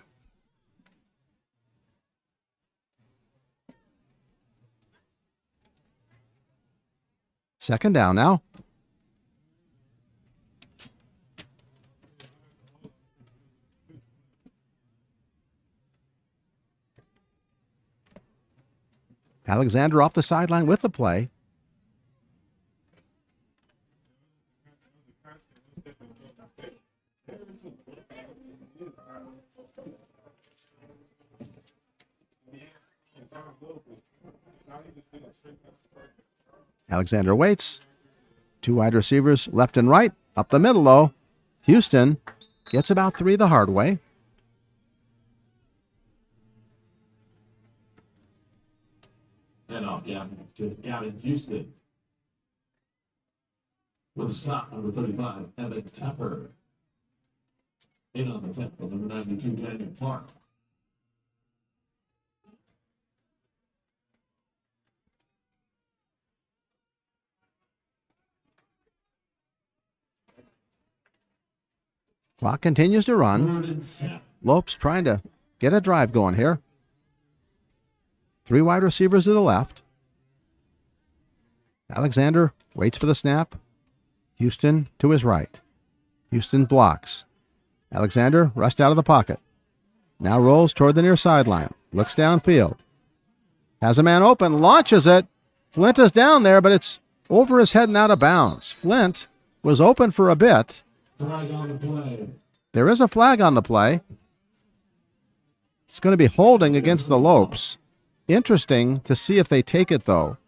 B: Second down now. Alexander off the sideline with the play. Alexander waits. 2 wide receivers left and right. Up the middle, though. Houston gets about 3 the hard way.
C: And off down to Gavin Houston. With a stop, number 35, Evan Tepper. In on the tempo, number 92, Daniel Clark.
B: Clock continues to run.
C: 3rd and 7.
B: Lopes trying to get a drive going here. 3 wide receivers to the left. Alexander waits for the snap. Houston to his right. Houston blocks. Alexander rushed out of the pocket. Now rolls toward the near sideline. Looks downfield. Has a man open. Launches it. Flint is down there, but it's over his head and out of bounds. Flint was open for a bit.
C: Flag on the play.
B: There is a flag on the play. It's going to be holding against the Lopes. Interesting to see if they take it, though.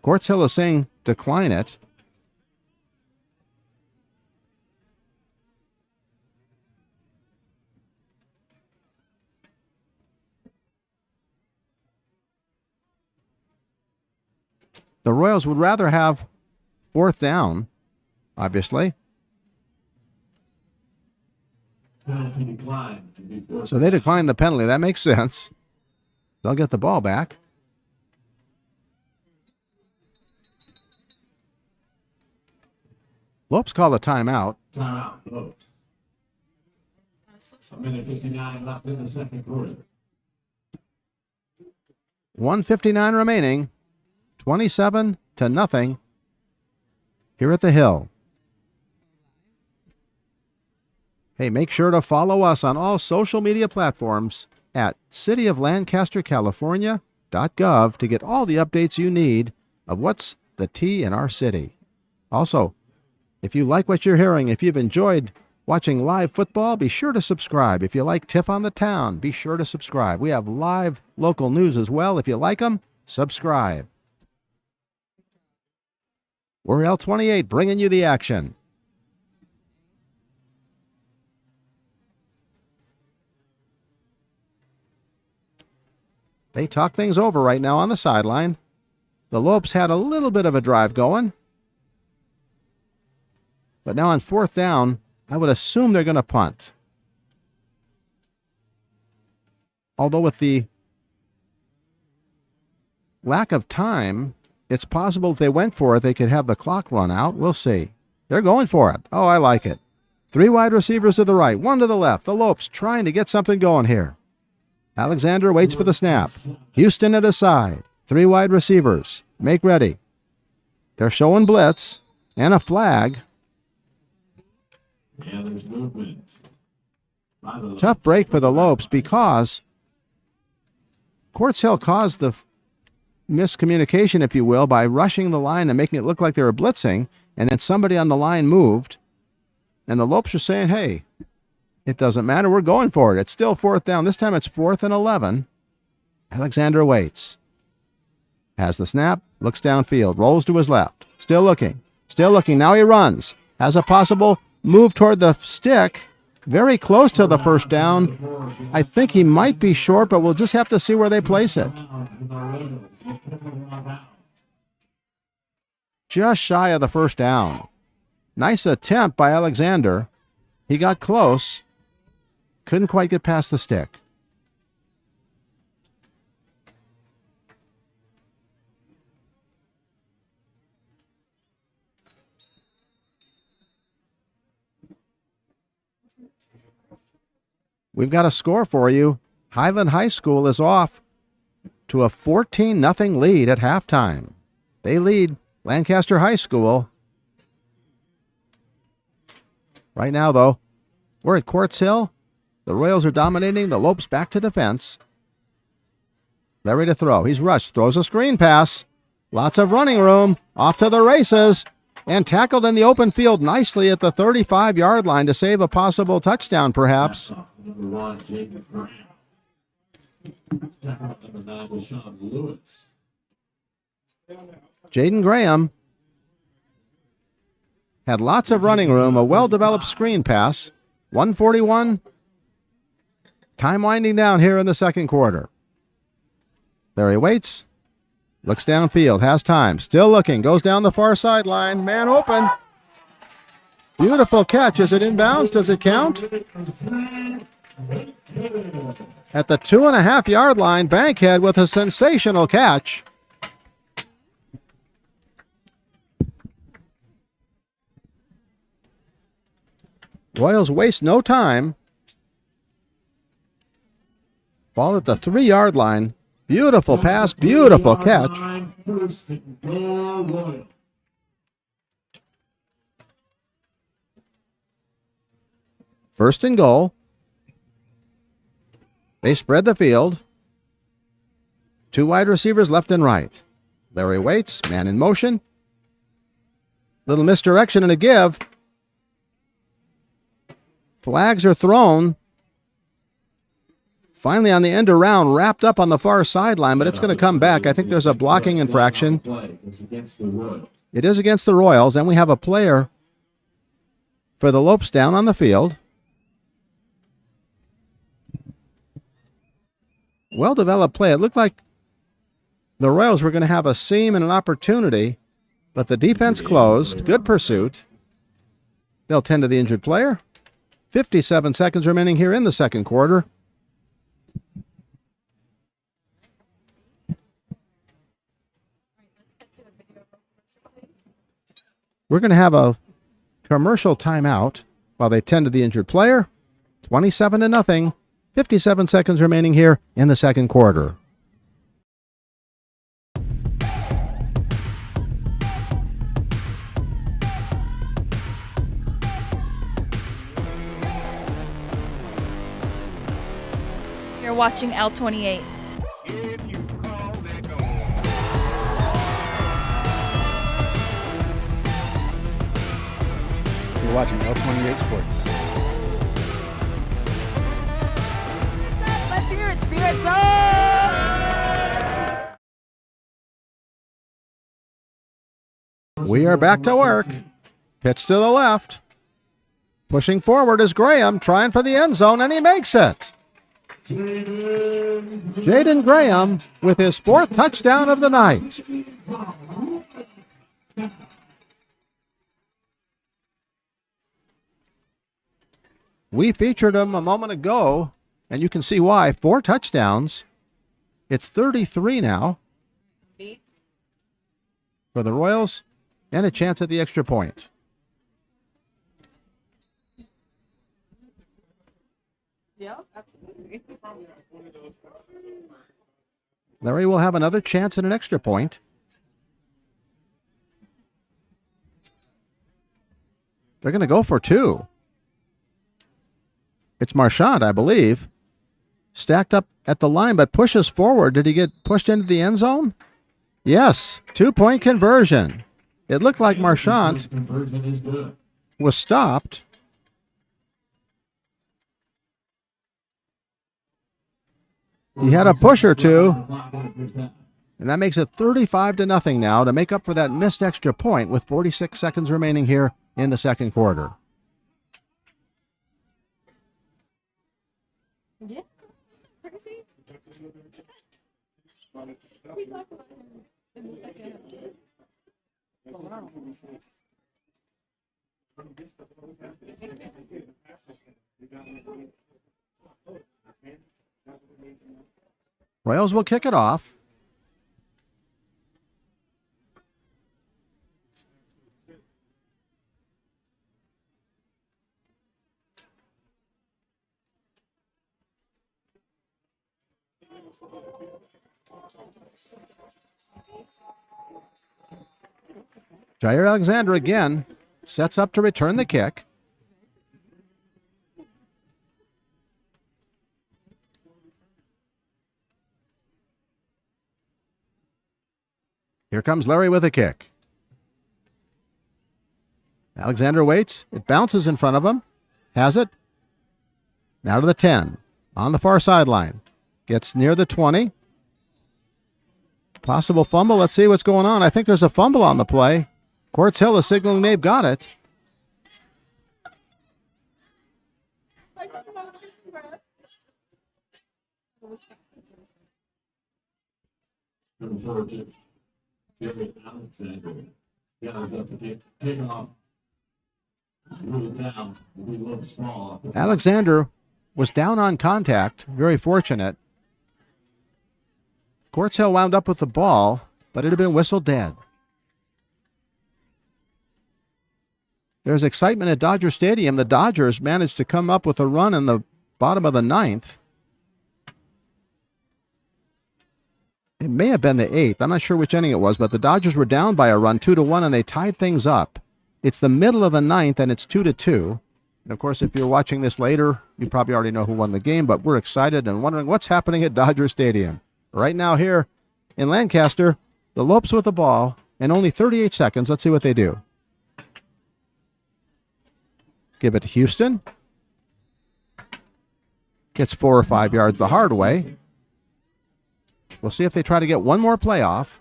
B: Quartz Hill is saying decline it. The Royals would rather have 4th down, obviously.
C: Penalty decline.
B: So they decline the penalty. That makes sense. They'll get the ball back. Lopes call a timeout.
C: Timeout, Lopes. A minute 59 left in the second quarter.
B: 1:59 remaining. 27-0 here at the Hill. Hey, make sure to follow us on all social media platforms at cityoflancastercalifornia.gov to get all the updates you need of what's the tea in our city. Also, If you like what you're hearing, if you've enjoyed watching live football, be sure to subscribe. If you like Tiff on the Town, be sure to subscribe. We have live local news as well. If you like them, subscribe. We're L28 bringing you the action. They talk things over right now on the sideline. The Lopes had a little bit of a drive going. But now on 4th down, I would assume they're going to punt. Although with the lack of time, it's possible if they went for it, they could have the clock run out. We'll see. They're going for it. Oh, I like it. 3 wide receivers to the right, 1 to the left. The Lopes trying to get something going here. Alexander waits for the snap. Houston at his side. 3 wide receivers. Make ready. They're showing blitz and a flag.
C: Yeah, there's movement.
B: Tough break for the Lopes because Quartz Hill caused the miscommunication, if you will, by rushing the line and making it look like they were blitzing, and then somebody on the line moved, and the Lopes are saying, hey, it doesn't matter, we're going for it. It's still 4th down. This time it's 4th and 11. Alexander waits. Has the snap, looks downfield, rolls to his left. Still looking. Now he runs. Has a possible move toward the stick. Very close to the 1st down. I think he might be short, but we'll just have to see where they place it. Just shy of the 1st down. Nice attempt by Alexander. He got close. Couldn't quite get past the stick. We've got a score for you. Highland High School is off to a 14-0 lead at halftime. They lead Lancaster High School. Right now, though, we're at Quartz Hill. The Royals are dominating. The Lopes back to defense. Larry to throw. He's rushed. Throws a screen pass. Lots of running room. Off to the races. And tackled in the open field nicely at the 35-yard line to save a possible touchdown, perhaps.
C: Number 1, Jacob Graham. Number 9 was Sean Lewis.
B: Jaden Graham had lots of running room, a well-developed screen pass. 1:41. Time winding down here in the 2nd quarter. There he waits. Looks downfield, has time. Still looking, goes down the far sideline. Man open. Beautiful catch. Is it inbounds? Does it count? At the 2.5-yard line, Bankhead with a sensational catch. Royals waste no time. Ball at the 3-yard line. Beautiful pass, beautiful catch. First and goal. They spread the field. 2 wide receivers left and right. Larry waits, man in motion. Little misdirection and a give. Flags are thrown. Finally on the end around, wrapped up on the far sideline, but it's going to come back. I think there's a blocking infraction. It is against the Royals, and we have a player for the Lopes down on the field. Well-developed play. It looked like the Royals were going to have a seam and an opportunity, but the defense closed. Good pursuit. They'll tend to the injured player. 57 seconds remaining here in the 2nd quarter. We're going to have a commercial timeout while they tend to the injured player. 27-0. 57 seconds remaining here in the 2nd quarter.
A: You're watching L28.
E: watching L28 Sports.
A: Let's hear it, Spirit Zone!
B: We are back to work. Pitch to the left. Pushing forward is Graham, trying for the end zone, and he makes it. Jaden Graham with his 4th touchdown of the night. We featured him a moment ago, and you can see why. 4 touchdowns. It's 33 now for the Royals, and a chance at the extra point.
D: Yeah, absolutely.
B: Larry will have another chance at an extra point. They're going to go for 2. It's Marchand, I believe, stacked up at the line, but pushes forward. Did he get pushed into the end zone? Yes, 2-point conversion. It looked like Marchand
C: Conversion is good.
B: was stopped. He had a push or two, and that makes it 35-0 now to make up for that missed extra point with 46 seconds remaining here in the second quarter.
D: Yeah. Crazy. We talk about him in the second.
B: Royals will kick it off. Jair Alexander again sets up to return the kick. Here comes Larry with a kick. Alexander waits. It bounces in front of him. Has it. Now to the 10. On the far sideline. Gets near the 20. Possible fumble. Let's see what's going on. I think there's a fumble on the play. Quartz Hill is signaling they've got it.
C: Looking forward to Jerry Alexander. Guys up to kick off. Move it down. We look small.
B: Alexander was down on contact. Very fortunate. Quartz Hill wound up with the ball, but it had been whistled dead. There's excitement at Dodger Stadium. The Dodgers managed to come up with a run in the bottom of the 9th. It may have been the 8th. I'm not sure which inning it was, but the Dodgers were down by a run 2-1, and they tied things up. It's the middle of the 9th, and it's 2-2. And, of course, if you're watching this later, you probably already know who won the game, but we're excited and wondering what's happening at Dodger Stadium. Right now here in Lancaster, the Lopes with the ball, and only 38 seconds. Let's see what they do. Give it to Houston. Gets 4 or 5 yards the hard way. We'll see if they try to get one more play off.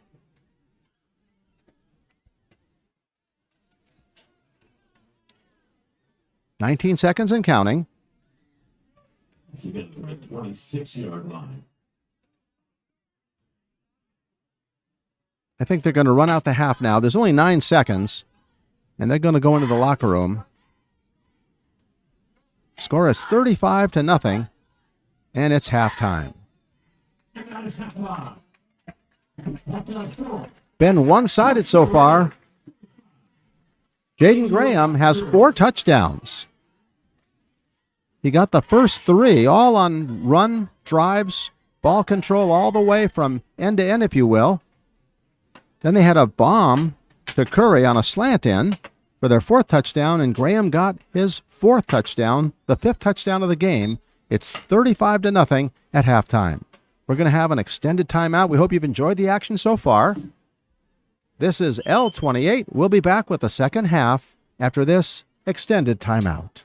B: "19 seconds and counting.
C: You get to the 26-yard line.
B: I think they're going to run out the half now. There's only 9 seconds, and they're going to go into the locker room. Score is 35-0, and it's halftime. Been one-sided so far. Jaden Graham has 4 touchdowns. He got the first 3, all on run, drives, ball control all the way from end to end, if you will. Then they had a bomb to Curry on a slant in for their 4th touchdown, and Graham got his 4th touchdown, the 5th touchdown of the game. It's 35-0 at halftime. We're going to have an extended timeout. We hope you've enjoyed the action so far. This is L28. We'll be back with the second half after this extended timeout.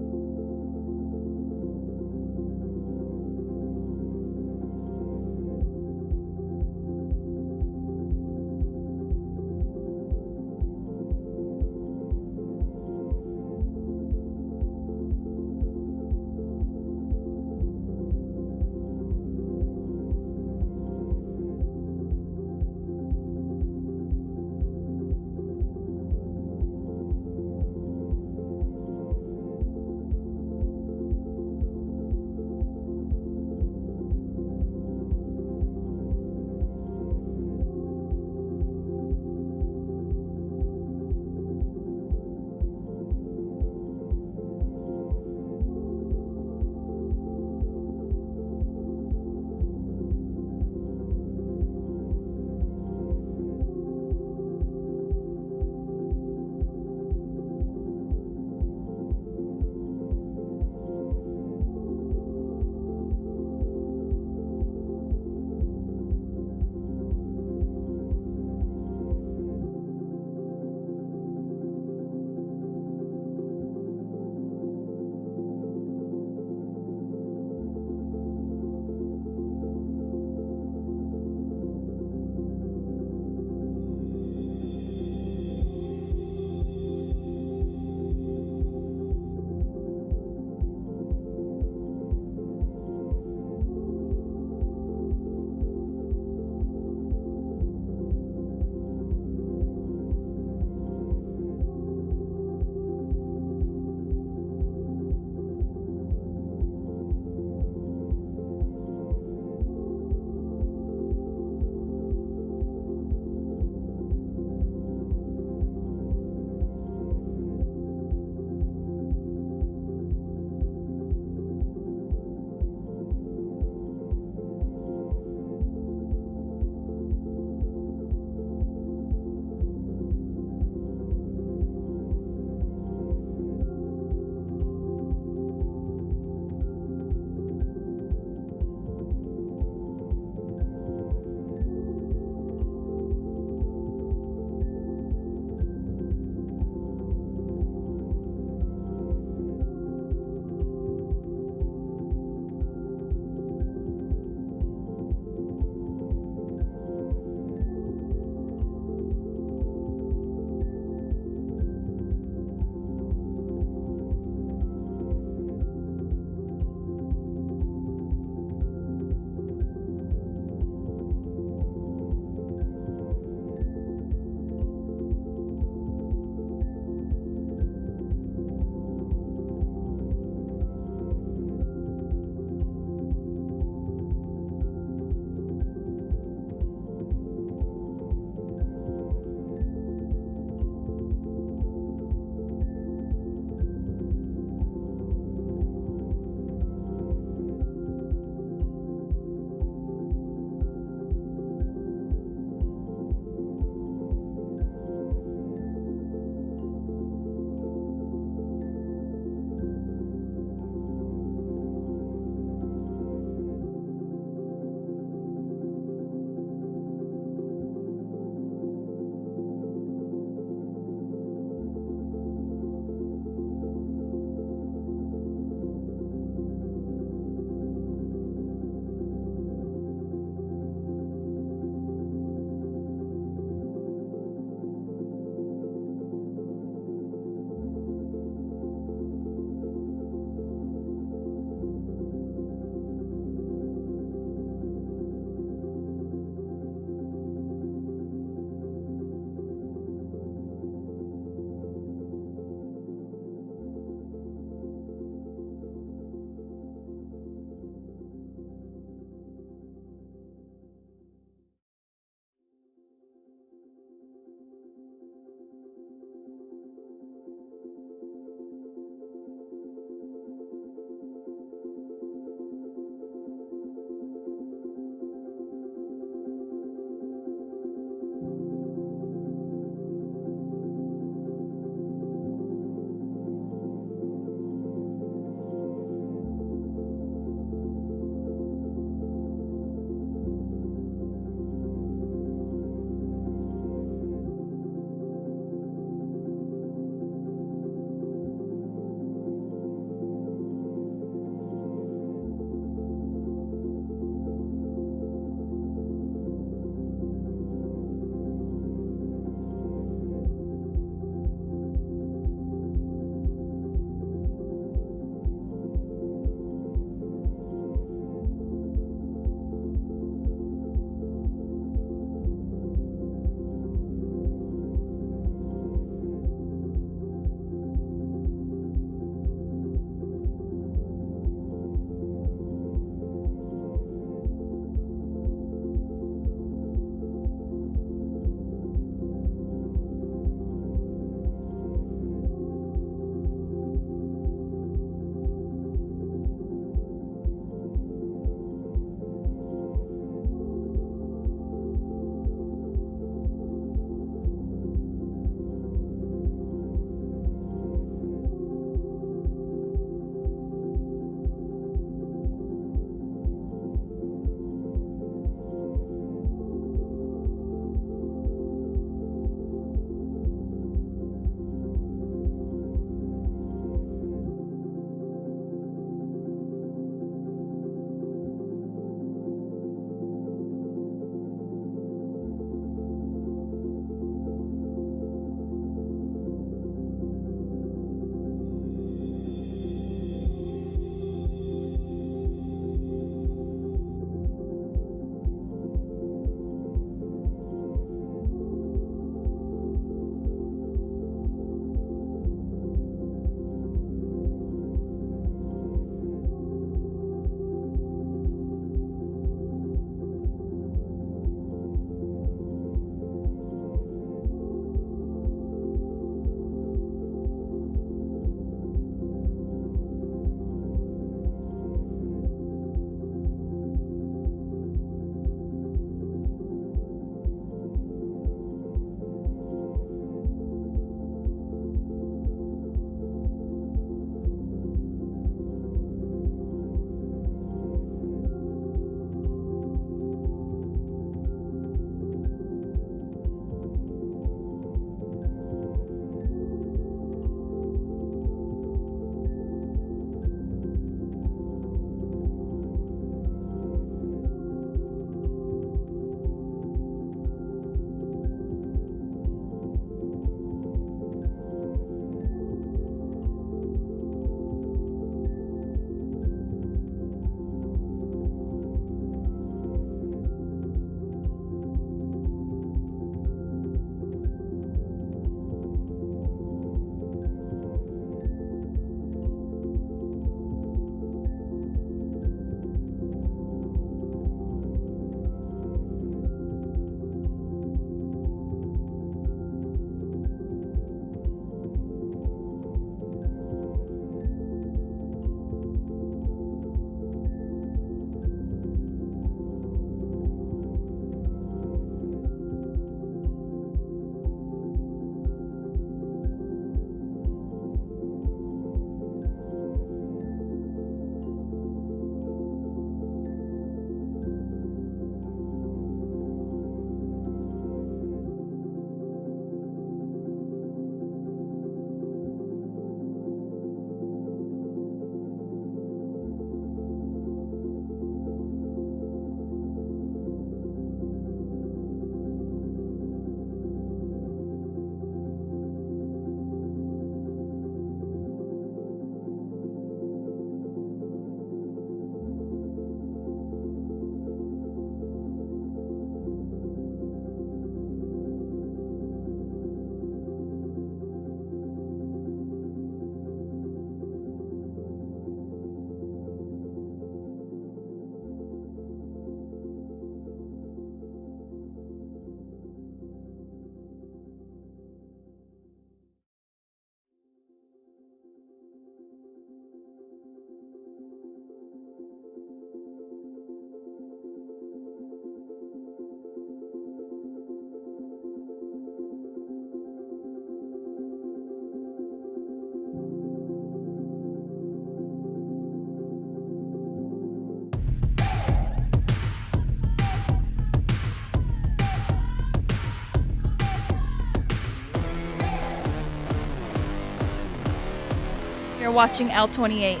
F: You're watching L28.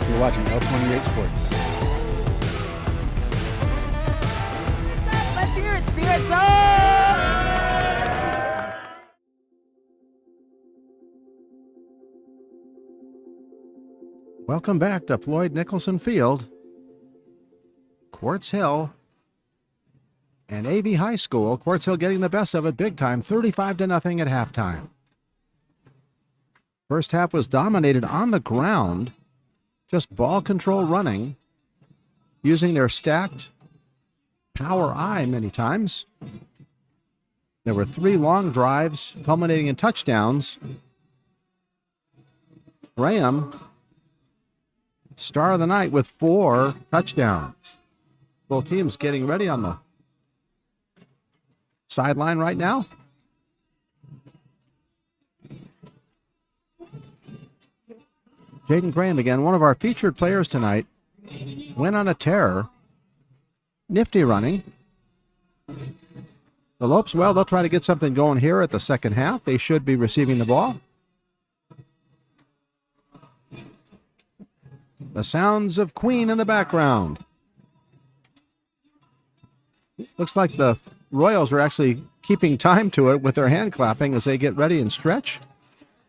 E: You're watching L28 Sports.
A: Let's hear it, Spirit Zone!
B: Welcome back to Floyd Nicholson Field. Quartz Hill and AV High School. Quartz Hill getting the best of it big time, 35-0 at halftime. First half was dominated on the ground, just ball control running, using their stacked power I many times. There were 3 long drives culminating in touchdowns. Graham, star of the night with 4 touchdowns. Both teams getting ready on the sideline right now. Jaden Graham again, one of our featured players tonight, went on a tear. Nifty running. The Lopes, well, they'll try to get something going here at the second half. They should be receiving the ball. The sounds of Queen in the background. Looks like the Royals are actually keeping time to it with their hand clapping as they get ready and stretch.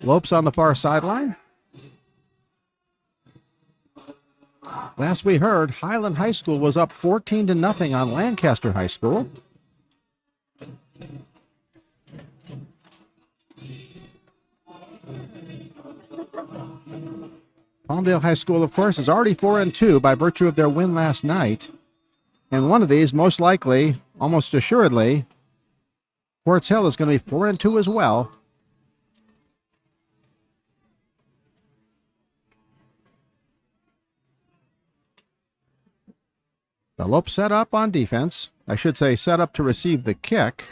B: Lopes on the far sideline. Last we heard, Highland High School was up 14-0 on Lancaster High School. Palmdale High School, of course, is already 4-2 by virtue of their win last night. And one of these, most likely, almost assuredly, Quartz Hill is going to be 4-2 as well. The Lopes set up on defense. I should say set up to receive the kick.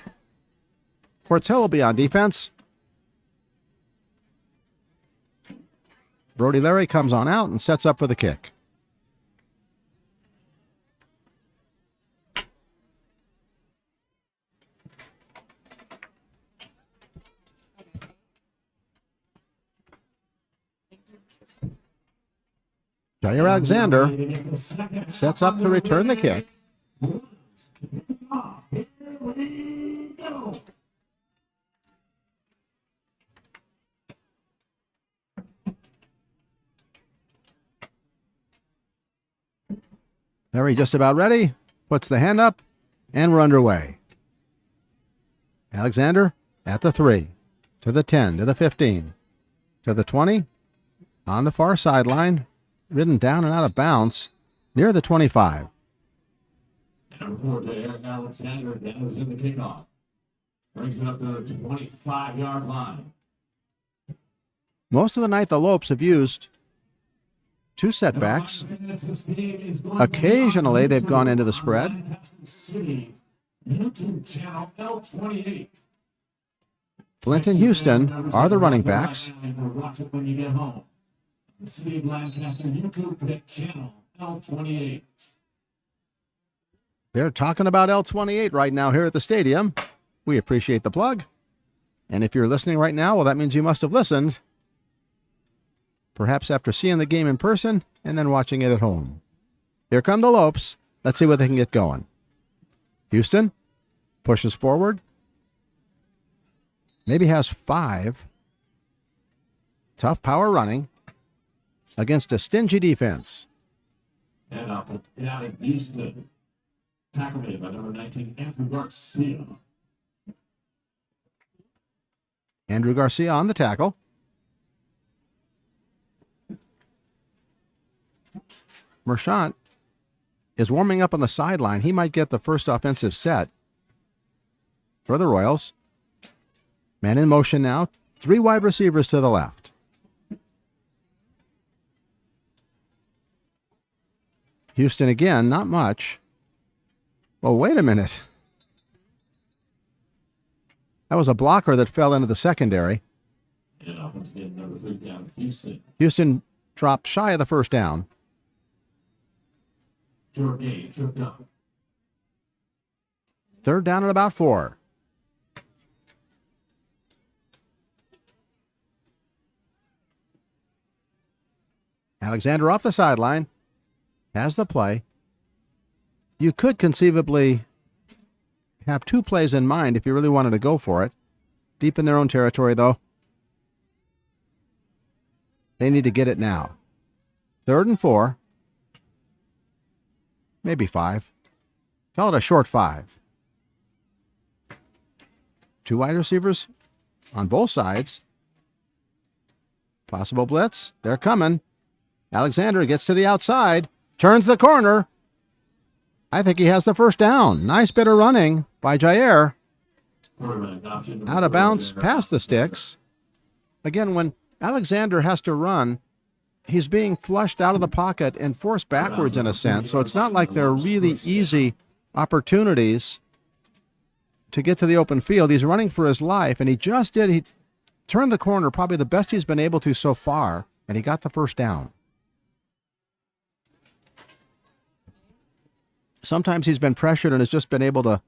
B: Quartz Hill will be on defense. Brody Larry comes on out and sets up for the kick. Jair Alexander sets up to return the kick. Larry just about ready, puts the hand up, and we're underway. Alexander at the 3, to the 10, to the 15, to the 20, on the far sideline, ridden down and out of bounds near the 25.
C: Number 4 to Eric Alexander, gathers in the kickoff. Brings it up to the 25-yard line.
B: Most of the night, the Lopes have used 2 setbacks. Occasionally, they've gone into the spread.
C: YouTube channel L28.
B: Flint and Houston are the running backs.
C: Watch it when you get home. The City of Lancaster YouTube channel L28.
B: They're talking about L28 right now here at the stadium. We appreciate the plug. And if you're listening right now, well, that means you must have listened. Perhaps after seeing the game in person and then watching it at home. Here come the Lopes. Let's see what they can get going. Houston pushes forward. Maybe has 5. Tough power running against a stingy defense.
C: And up out of Houston. Tackle made by number 19, Andrew Garcia.
B: Andrew Garcia on the tackle. Merchant is warming up on the sideline. He might get the first offensive set for the Royals. Man in motion now. 3 wide receivers to the left. Houston again, not much. Well, wait a minute. That was a blocker that fell into the secondary.
C: And offense again, number 3 down, Houston.
B: Houston dropped shy of the first down.
C: Short game, tripped up.
B: Third down and about 4. Alexander off the sideline. Has the play. You could conceivably have 2 plays in mind if you really wanted to go for it. Deep in their own territory, though. They need to get it now. 3rd and 4. Maybe 5. Call it a short 5. 2 wide receivers on both sides. Possible blitz. They're coming. Alexander gets to the outside. Turns the corner. I think he has the first down. Nice bit of running by Jair. Out of bounds past the sticks. Again, when Alexander has to run, he's being flushed out of the pocket and forced backwards in a sense. So it's not like they're really easy opportunities to get to the open field. He's running for his life, and he just did. He turned the corner, probably the best he's been able to so far, and he got the first down. Sometimes he's been pressured and has just been able to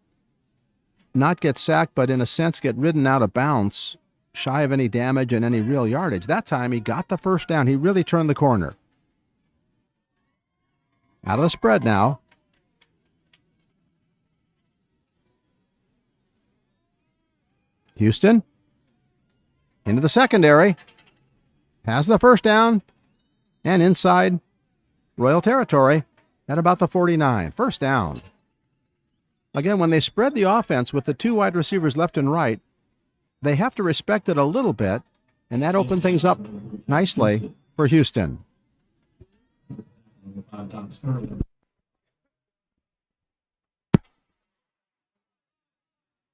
B: not get sacked, but in a sense get ridden out of bounds, shy of any damage and any real yardage. That time he got the first down. He really turned the corner. Out of the spread now. Houston into the secondary. Has the first down and inside Royal territory at about the 49. First down. Again, when they spread the offense with the 2 wide receivers left and right, they have to respect it a little bit, and that opened things up nicely for Houston.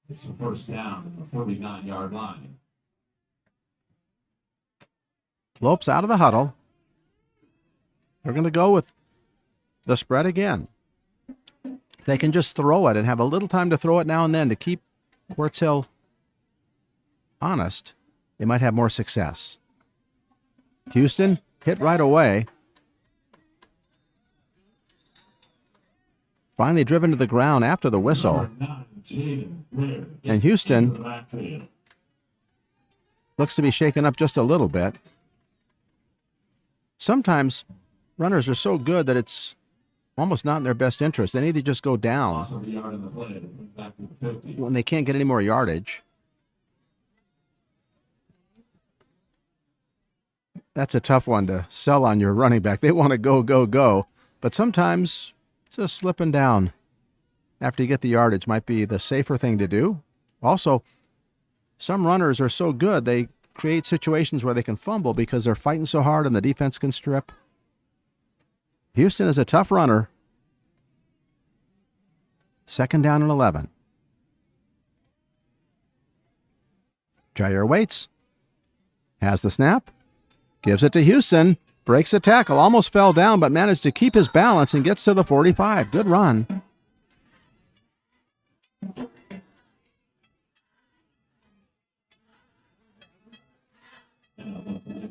C: It's a first down at the 49-yard line.
B: Lopes out of the huddle. They're going to go with the spread again. They can just throw it and have a little time to throw it now and then to keep Quartz Hill honest. They might have more success. Houston hit right away. Finally driven to the ground after the whistle. And Houston looks to be shaken up just a little bit. Sometimes runners are so good that it's almost not in their best interest. They need to just go down when they can't get any more yardage. That's a tough one to sell on your running back. They want to go, go, go. But sometimes just slipping down after you get the yardage might be the safer thing to do. Also, some runners are so good they create situations where they can fumble because they're fighting so hard and the defense can strip. Houston is a tough runner. 2nd down and 11. Jair waits. Has the snap. Gives it to Houston. Breaks a tackle. Almost fell down, but managed to keep his balance and gets to the 45. Good run.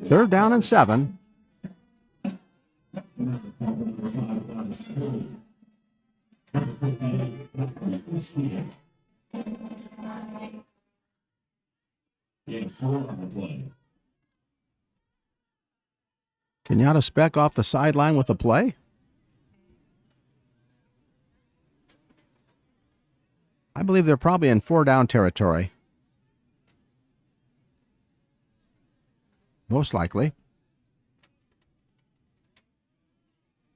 B: Third down and 7. Kenyatta Speck off the sideline with a play. I believe they're probably in 4-down territory. Most likely.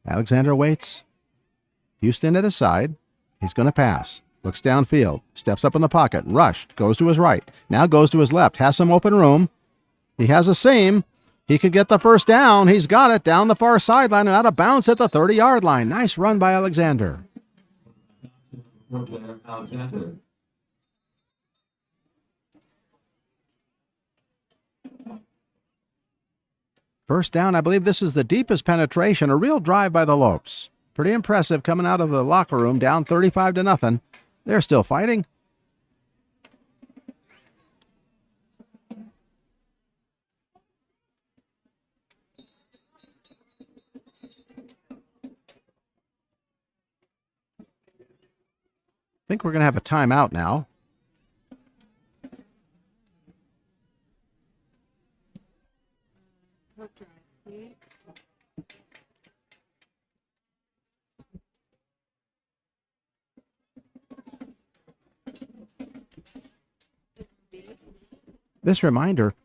B: Alexander waits. Houston at his side. He's going to pass. Looks downfield. Steps up in the pocket. Rushed. Goes to his right. Now goes to his left. Has some open room. He has a seam. He could get the first down. He's got it down the far sideline and out of bounds at the 30-yard line. Nice run by Alexander. First down, I believe this is the deepest penetration, a real drive by the Lopes. Pretty impressive coming out of the locker room, down 35-0. They're still fighting. think we're going to have a timeout now.
D: Coat dry, please.
B: This reminder,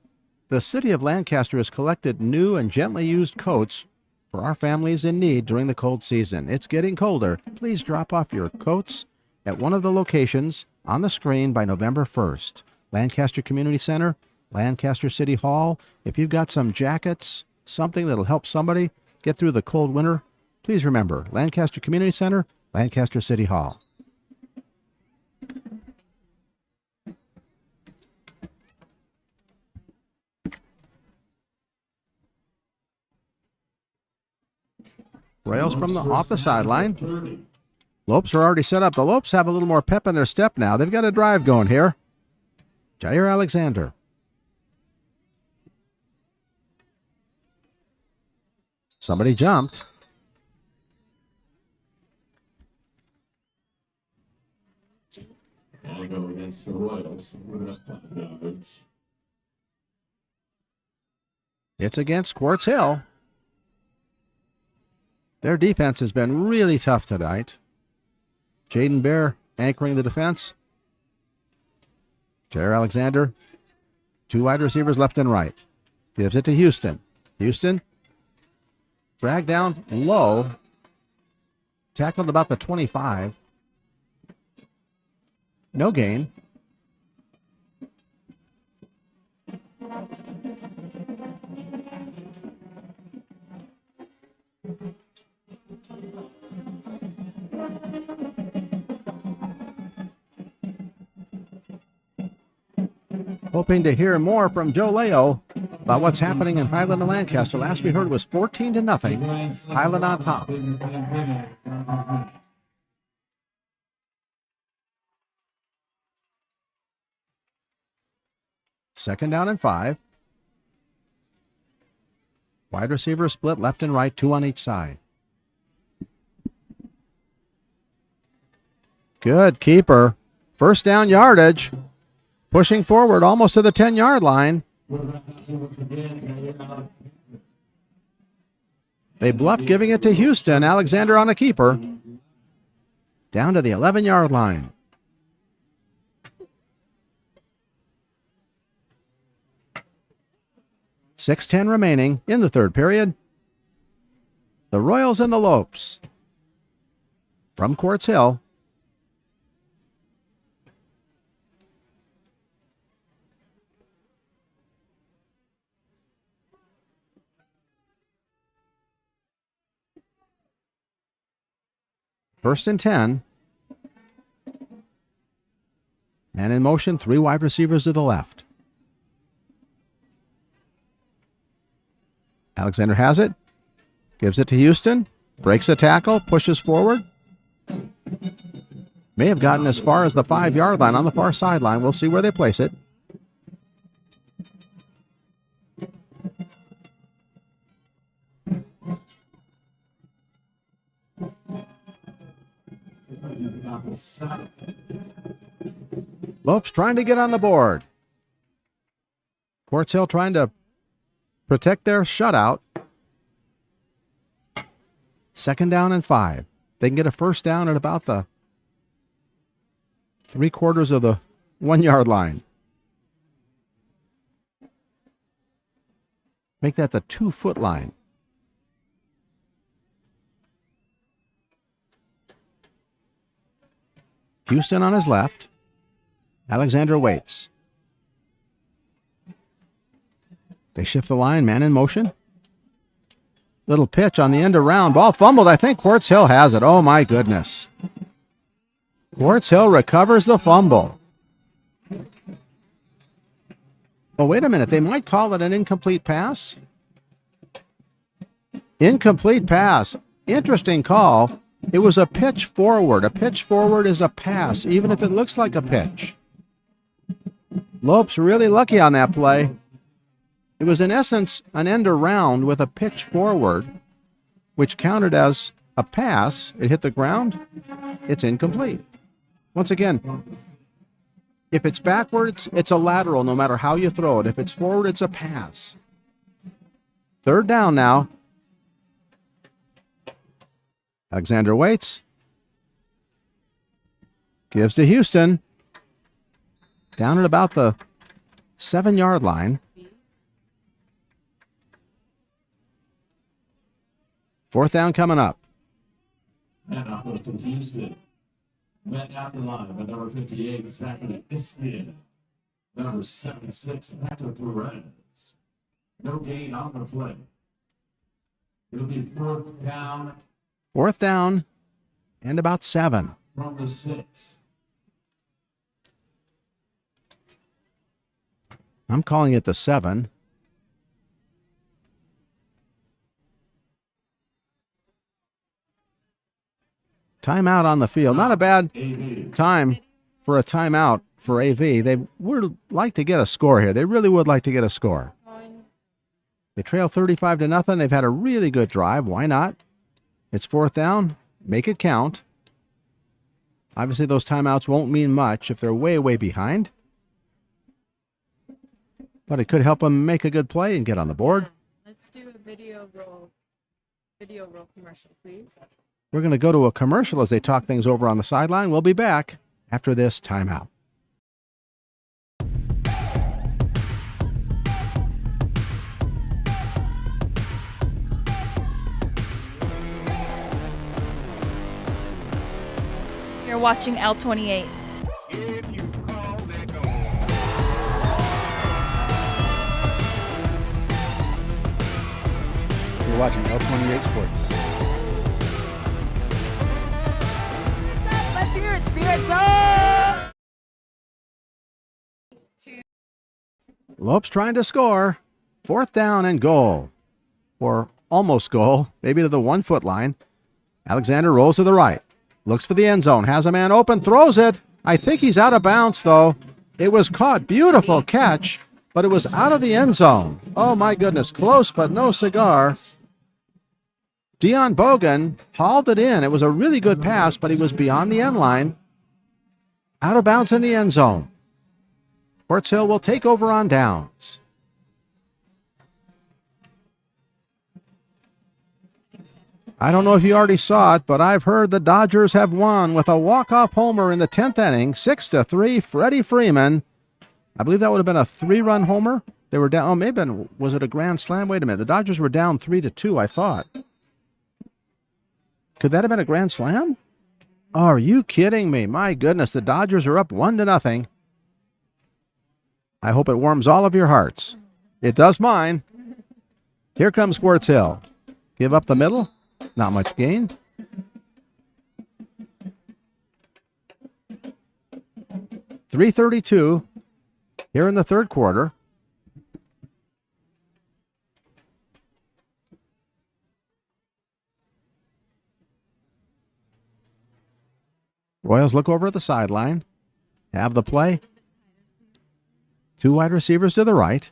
B: the City of Lancaster has collected new and gently used coats for our families in need during the cold season. It's getting colder. Please drop off your coats at one of the locations on the screen by November 1st. Lancaster Community Center, Lancaster City Hall. If you've got some jackets, something that'll help somebody get through the cold winter, please remember Lancaster Community Center, Lancaster City Hall. Royals from off the sideline. Lopes are already set up. The Lopes have a little more pep in their step now. They've got a drive going here. Jair Alexander. Somebody jumped.
C: And go against the Royals. We're up 5 yards.
B: It's against Quartz Hill. Their defense has been really tough tonight. Jaden Bear anchoring the defense. Jair Alexander, 2 wide receivers left and right. Gives it to Houston. Houston, dragged down low. Tackled about the 25. No gain. Hoping to hear more from Joe Leo about what's happening in Highland and Lancaster. Last we heard was 14-0. Highland on top. Second down and 5. Wide receiver split left and right, 2 on each side. Good keeper. First down yardage. Pushing forward almost to the 10-yard line. They bluff giving it to Houston. Alexander on a keeper. Down to the 11-yard line. .6:10 remaining in the third period. The Royals and the Lopes. From Quartz Hill. First and 10. Man in motion, 3 wide receivers to the left. Alexander has it. Gives it to Houston. Breaks a tackle, pushes forward. May have gotten as far as the 5-yard line on the far sideline. We'll see where they place it. Lopes trying to get on the board. Quartz Hill trying to protect their shutout. Second down and 5. They can get a first down at about the 3/4 of the 1-yard line. Make that the 2-foot line. Houston on his left. Alexander waits. They shift the line, man in motion. Little pitch on the end around. Ball fumbled. I think Quartz Hill has it. Oh, my goodness. Quartz Hill recovers the fumble. Oh, wait a minute. They might call it an incomplete pass. Incomplete pass. Interesting call. It was a pitch forward. A pitch forward is a pass, even if it looks like a pitch. Lopes really lucky on that play. It was in essence an end around with a pitch forward, which counted as a pass. It hit the ground. It's incomplete. Once again, if it's backwards, it's a lateral no matter how you throw it. If it's forward, it's a pass. Third down now. Alexander waits. Gives to Houston. Down at about the 7-yard line. Fourth down coming up.
C: And off goes to Houston. Met out the line by number 58, Zachary Ispian. Number 76, Patrick Perez. No gain on the play. It'll be fourth down
B: Fourth down and about 7.
C: from the 6.
B: I'm calling it the 7. Timeout on the field. Not a bad time for a timeout for AV. They would like to get a score here. They really would like to get a score. They trail 35-0. They've had a really good drive. Why not? It's fourth down. Make it count. Obviously, those timeouts won't mean much if they're way, way behind. But it could help them make a good play and get on the board.
D: Let's do a video roll commercial, please.
B: We're going to go to a commercial as they talk things over on the sideline. We'll be back after this timeout.
A: You're watching L28.
E: You're watching L28 Sports.
A: Let's hear it, Spirit Zone!
B: Lopes trying to score. Fourth down and goal. Or almost goal. Maybe to the 1-foot line. Alexander rolls to the right. Looks for the end zone. Has a man open. Throws it. I think he's out of bounds, though. It was caught. Beautiful catch. But it was out of the end zone. Oh, my goodness. Close, but no cigar. Dion Bogan hauled it in. It was a really good pass, but he was beyond the end line. Out of bounds in the end zone. Quartz Hill will take over on downs. I don't know if you already saw it, but I've heard the Dodgers have won with a walk-off homer in the 10th inning, 6-3, Freddie Freeman. I believe that would have been a 3-run homer. They were down, was it a grand slam? Wait a minute, the Dodgers were down 3-2, I thought. Could that have been a grand slam? Oh, are you kidding me? My goodness, the Dodgers are up 1-0. I hope it warms all of your hearts. It does mine. Here comes Quartz Hill. Give up the middle. Not much gain. .332 here in the third quarter. Royals look over at the sideline. Have the play. 2 wide receivers to the right.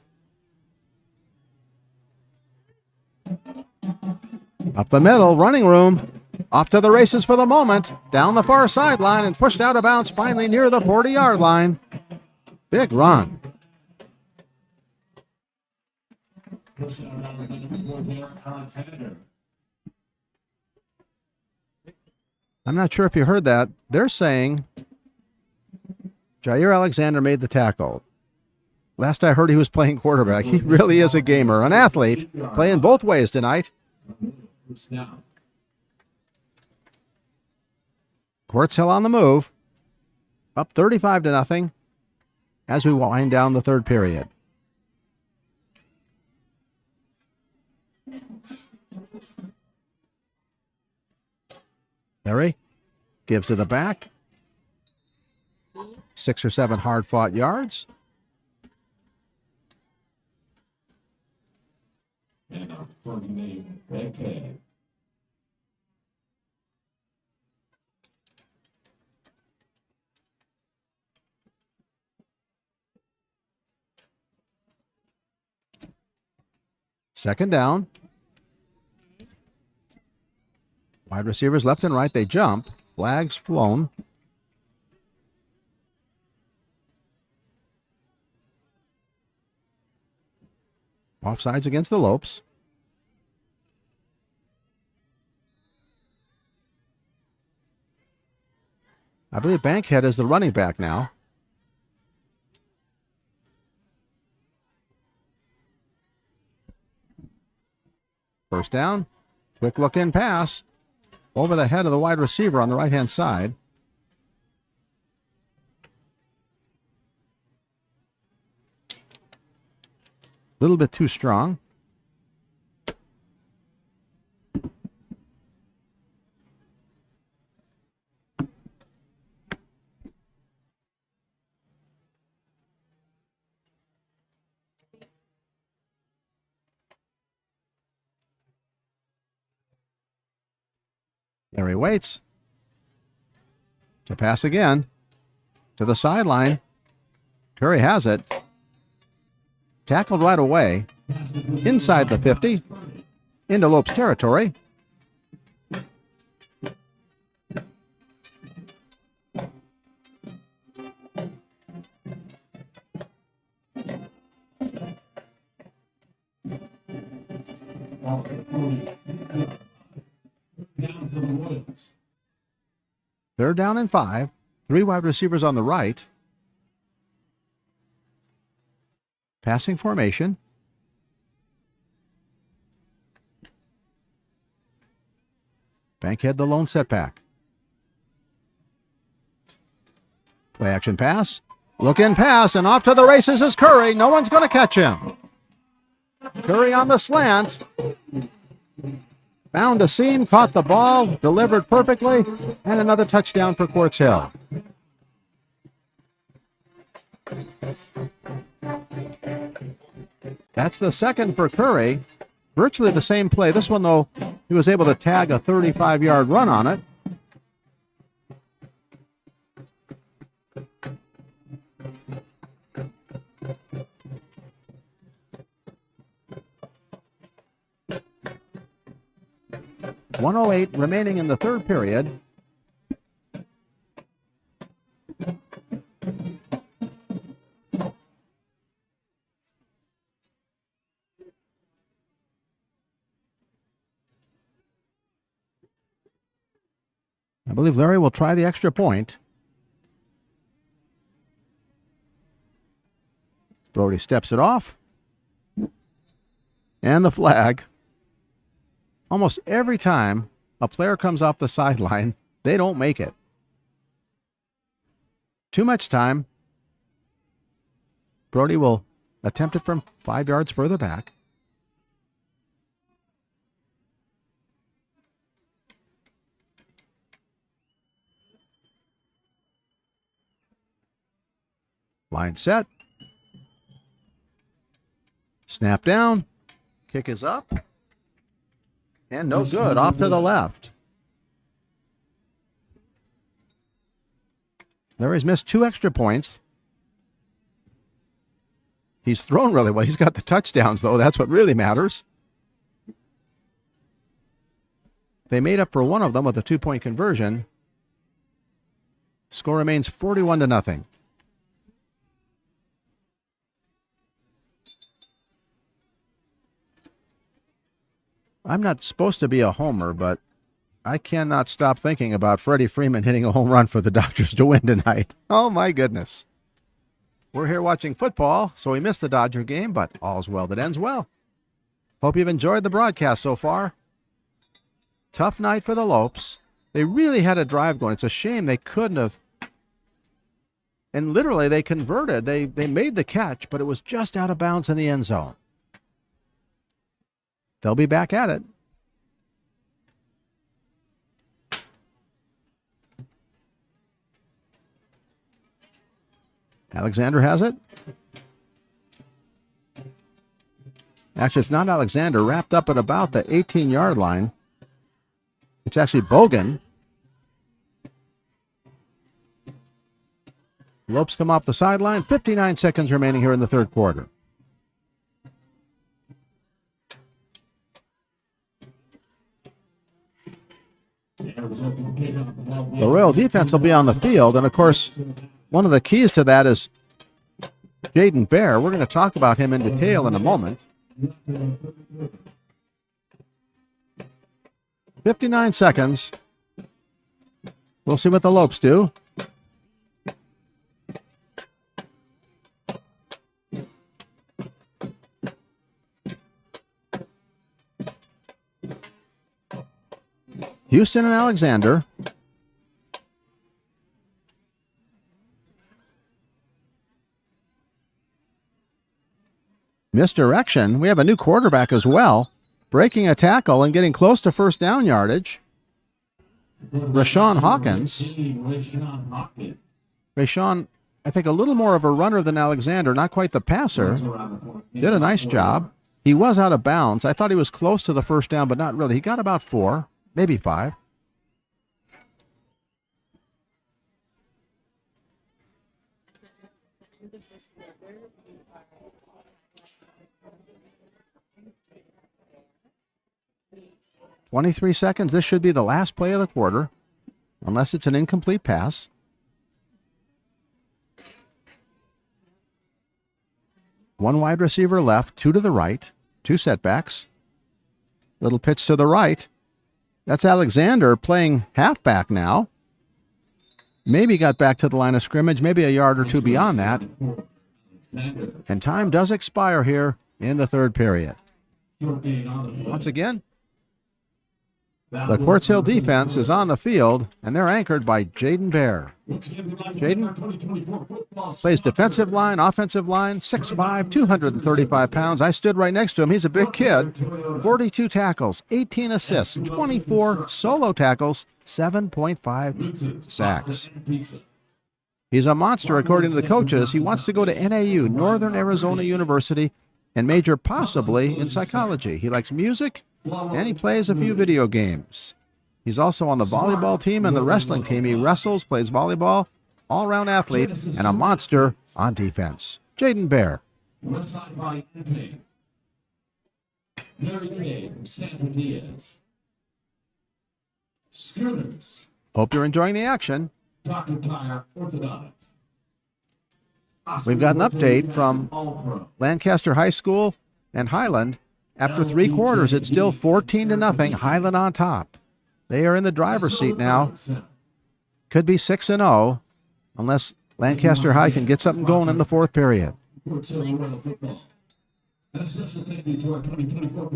B: Up the middle, running room. Off to the races for the moment. Down the far sideline and pushed out of bounds finally near the 40-yard line. Big run. I'm not sure if you heard that. They're saying Jair Alexander made the tackle. Last I heard, he was playing quarterback. He really is a gamer, an athlete, playing both ways tonight. Quartz Hill on the move. Up 35-0 as we wind down the third period. Harry gives to the back. 6 or 7 hard-fought yards.
C: And our first name, okay.
B: Second down. Wide receivers left and right. They jump. Flags flown. Offsides against the Lopes. I believe Bankhead is the running back now. First down. Quick look in pass. Over the head of the wide receiver on the right-hand side. A little bit too strong. There he waits. To pass again. To the sideline. Curry has it. Tackled right away. Inside the 50. Into Lopes territory. Third down and 5. 3 wide receivers on the right. Passing formation. Bankhead the lone setback. Play action pass. Look in pass, and off to the races is Curry. No one's going to catch him. Curry on the slant. Found a seam, caught the ball, delivered perfectly, and another touchdown for Quartz Hill. That's the second for Curry. Virtually the same play. This one, though, he was able to tag a 35-yard run on it. .108 remaining in the third period. I believe Larry will try the extra point. Brody steps it off. And the flag. Almost every time a player comes off the sideline, they don't make it. Too much time. Brody will attempt it from 5 yards further back. Line set. Snap down. Kick is up. And no good. Off to the left. Larry's missed 2 extra points. He's thrown really well. He's got the touchdowns, though. That's what really matters. They made up for one of them with a 2-point conversion. Score remains 41-0. I'm not supposed to be a homer, but I cannot stop thinking about Freddie Freeman hitting a home run for the Dodgers to win tonight. Oh, my goodness. We're here watching football, so we missed the Dodger game, but all's well that ends well. Hope you've enjoyed the broadcast so far. Tough night for the Lopes. They really had a drive going. It's a shame they couldn't have. And literally, they converted. They made the catch, but it was just out of bounds in the end zone. They'll be back at it. Alexander has it. Actually, it's not Alexander. Wrapped up at about the 18-yard line. It's actually Bogan. Lopes come off the sideline. 59 seconds remaining here in the third quarter. The Royal defense will be on the field, and of course, one of the keys to that is Jaden Bear. We're going to talk about him in detail in a moment. .59 seconds. We'll see what the Lopes do. Houston and Alexander. Misdirection. We have a new quarterback as well. Breaking a tackle and getting close to first down yardage. Rashawn Hawkins. Rashawn, I think, a little more of a runner than Alexander, not quite the passer. Did a nice job. He was out of bounds. I thought he was close to the first down, but not really. He got about 4, maybe 5. .23 seconds. This should be the last play of the quarter, unless it's an incomplete pass. One wide receiver left, 2 to the right, 2 setbacks. Little pitch to the right. That's Alexander playing halfback now. Maybe got back to the line of scrimmage, maybe a yard or 2 beyond that. And time does expire here in the third period. Once again, the Quartz Hill defense is on the field, and they're anchored by Jaden Bear. Jaden plays defensive line, offensive line, 6'5", 235 pounds. I stood right next to him. He's a big kid. 42 tackles, 18 assists, 24 solo tackles, 7.5 sacks. He's a monster, according to the coaches. He wants to go to NAU, Northern Arizona University, and major possibly in psychology. He likes music, and he plays a few video games. He's also on the volleyball team and the wrestling team. He wrestles, plays volleyball, all-around athlete, and a monster on defense. Jaden Bear.
C: Westside by Anthony. Mary Kay from Sandra Diaz. Schooners.
B: Hope you're enjoying the action.
C: Dr. Tire Orthodontics.
B: We've got an update from Lancaster High School and Highland. After 3 quarters, it's still 14-0, Highland on top. They are in the driver's seat now. Could be 6-0 unless Lancaster High can get something going in the fourth period.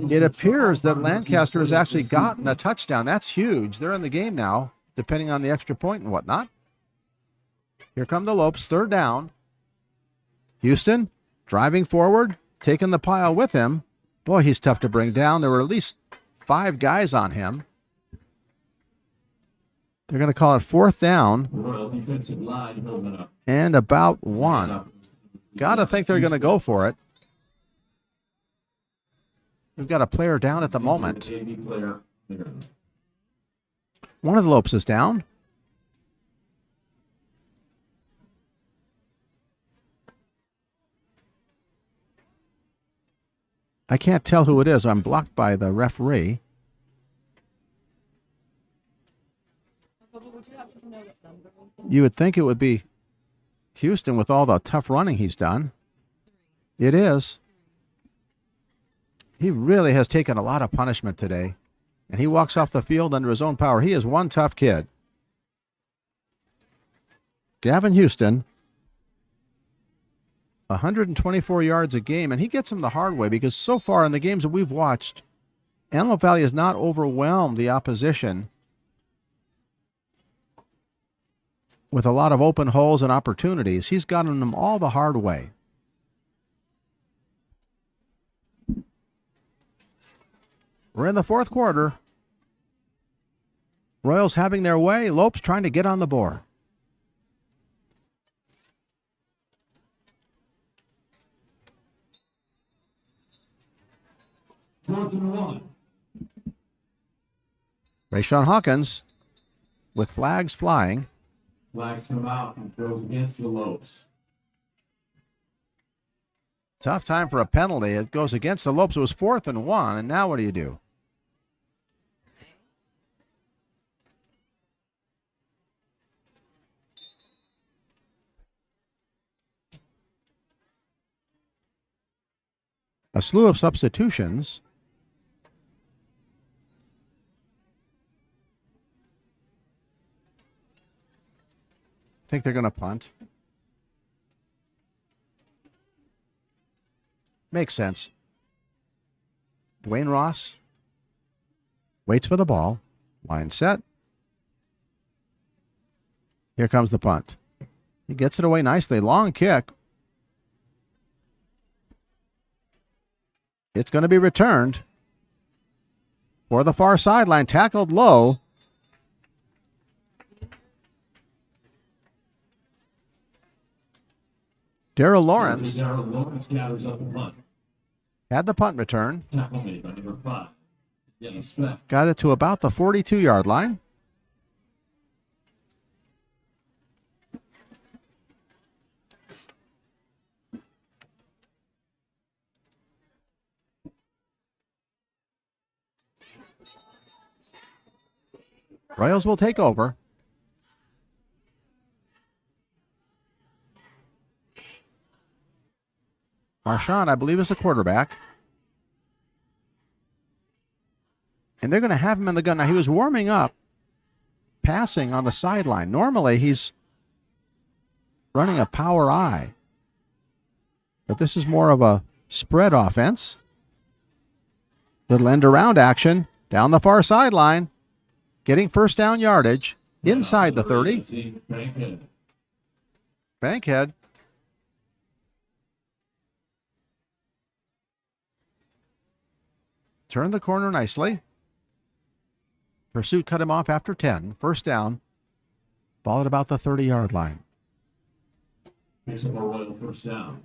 B: It appears that Lancaster has actually gotten a touchdown. That's huge. They're in the game now, depending on the extra point and whatnot. Here come the Lopes, 3rd down. Houston driving forward, taking the pile with him. Boy, he's tough to bring down. There were at least 5 guys on him. They're going to call it 4th down and about 1. Got to think they're going to go for it. We've got a player down at the moment. One of the Lopes is down. I can't tell who it is. I'm blocked by the referee. You would think it would be Houston with all the tough running he's done. It is. He really has taken a lot of punishment today, and he walks off the field under his own power. He is one tough kid. Gavin Houston, 124 yards a game, and he gets them the hard way because so far in the games that we've watched, Antelope Valley has not overwhelmed the opposition with a lot of open holes and opportunities. He's gotten them all the hard way. We're in the fourth quarter. Royals having their way. Lopes trying to get on the board. Rashawn Hawkins with flags flying.
C: Flags come out and goes against the Lopes.
B: Tough time for a penalty. It goes against the Lopes. It was 4th and 1, and now what do you do? A slew of substitutions. I think they're going to punt. Makes sense. Dwayne Ross waits for the ball. Line set. Here comes the punt. He gets it away nicely. Long kick. It's going to be returned for the far sideline. Tackled low. Darrell Lawrence
C: gathers up the punt.
B: had the punt return.
C: Tackle made by number 5. Getting spent.
B: Got it to about the 42-yard line. Royals will take over. Marchand, I believe, is a quarterback. And they're going to have him in the gun. Now, he was warming up, passing on the sideline. Normally, he's running a power I. But this is more of a spread offense. Little end around action down the far sideline. Getting first down yardage inside the 30. Bankhead. Turned the corner nicely. Pursuit cut him off after 10. First down. Ball at about the 30-yard line.
C: Here's a Royal first down.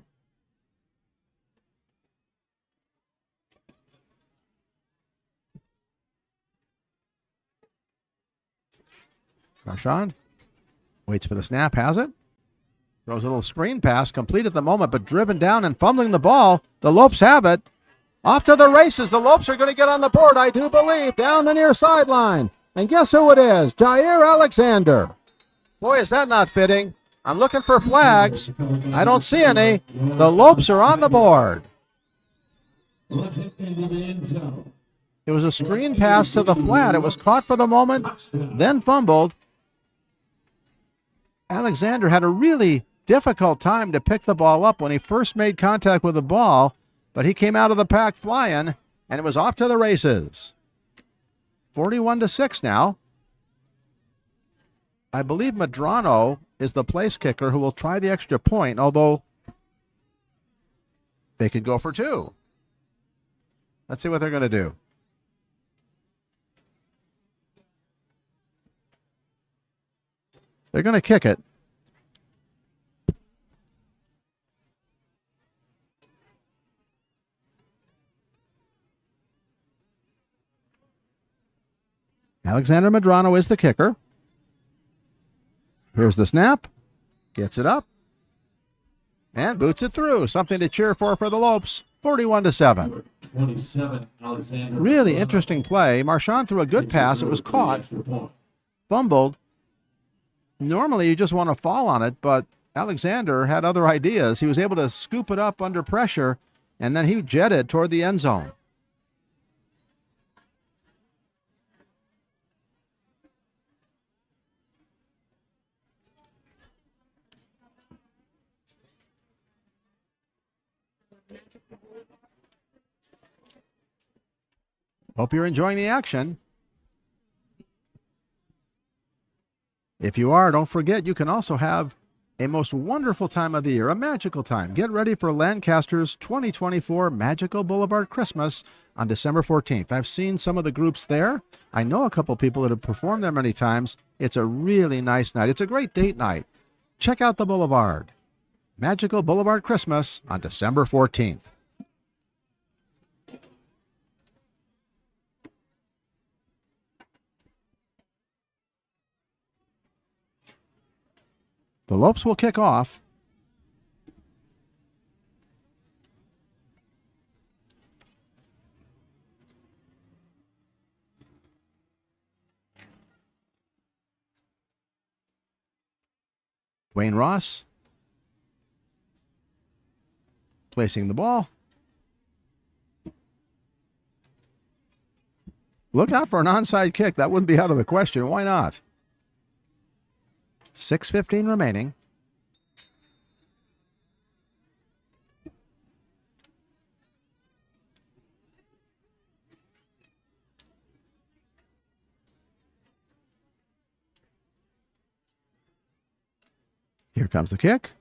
B: Marchand waits for the snap, has it. Throws a little screen pass, complete at the moment, but driven down and fumbling the ball. The Lopes have it. Off to the races. The Lopes are going to get on the board, I do believe, down the near sideline. And guess who it is? Jair Alexander. Boy, is that not fitting. I'm looking for flags. I don't see any. The Lopes are on the board. It was a screen pass to the flat. It was caught for the moment, then fumbled. Alexander had a really difficult time to pick the ball up when he first made contact with the ball, but he came out of the pack flying, and it was off to the races. 41-6 now. I believe Medrano is the place kicker who will try the extra point, although they could go for 2. Let's see what they're going to do. They're going to kick it. Alexander Medrano is the kicker. Here's the snap. Gets it up. And boots it through. Something to cheer for the Lopes. 41-7.
C: 27, Alexander.
B: Really interesting play. Marchand threw a good pass. It was caught. Fumbled. Normally you just want to fall on it, but Alexander had other ideas. He was able to scoop it up under pressure, and then he jetted toward the end zone. Hope you're enjoying the action. If you are, don't forget you can also have a most wonderful time of the year, a magical time. Get ready for Lancaster's 2024 Magical Boulevard Christmas on December 14th. I've seen some of the groups there. I know a couple people that have performed there many times. It's a really nice night. It's a great date night. Check out the Boulevard. Magical Boulevard Christmas on December 14th. The Lopes will kick off. Dwayne Ross placing the ball. Look out for an onside kick. That wouldn't be out of the question. Why not? 6:15 remaining. Here comes the kick.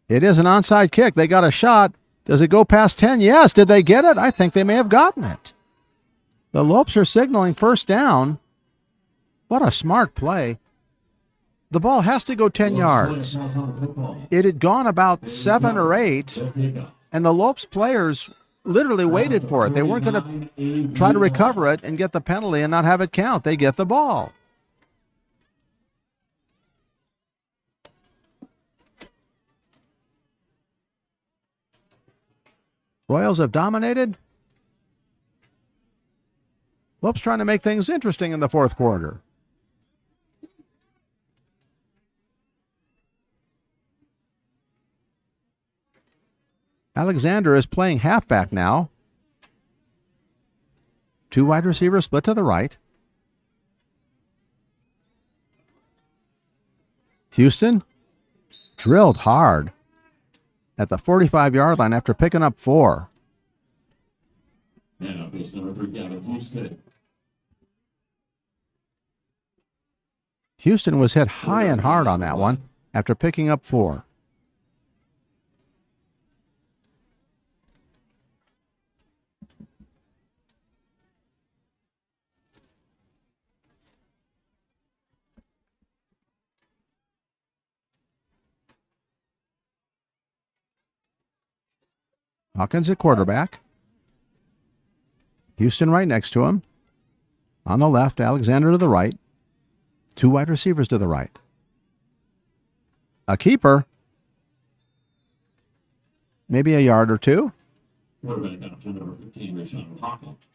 B: It is an onside kick. They got a shot. Does it go past 10? Yes. Did they get it? I think they may have gotten it. The Lopes are signaling first down. What a smart play. The ball has to go 10 yards. It had gone about 7 or 8, and the Lopes players literally waited for it. They weren't going to try to recover it and get the penalty and not have it count. They get the ball. Royals have dominated. Lopes trying to make things interesting in the fourth quarter. Alexander is playing halfback now. 2 wide receivers split to the right. Houston drilled hard at the 45-yard line after picking up 4.
C: And up is number 3, Gavin Houston.
B: Houston was hit high and hard on that one after picking up 4. Hawkins at quarterback. Houston right next to him. On the left, Alexander to the right. 2 wide receivers to the right. A keeper. Maybe a yard or 2.
C: Quarterback option number 15, Rashawn Hawkins.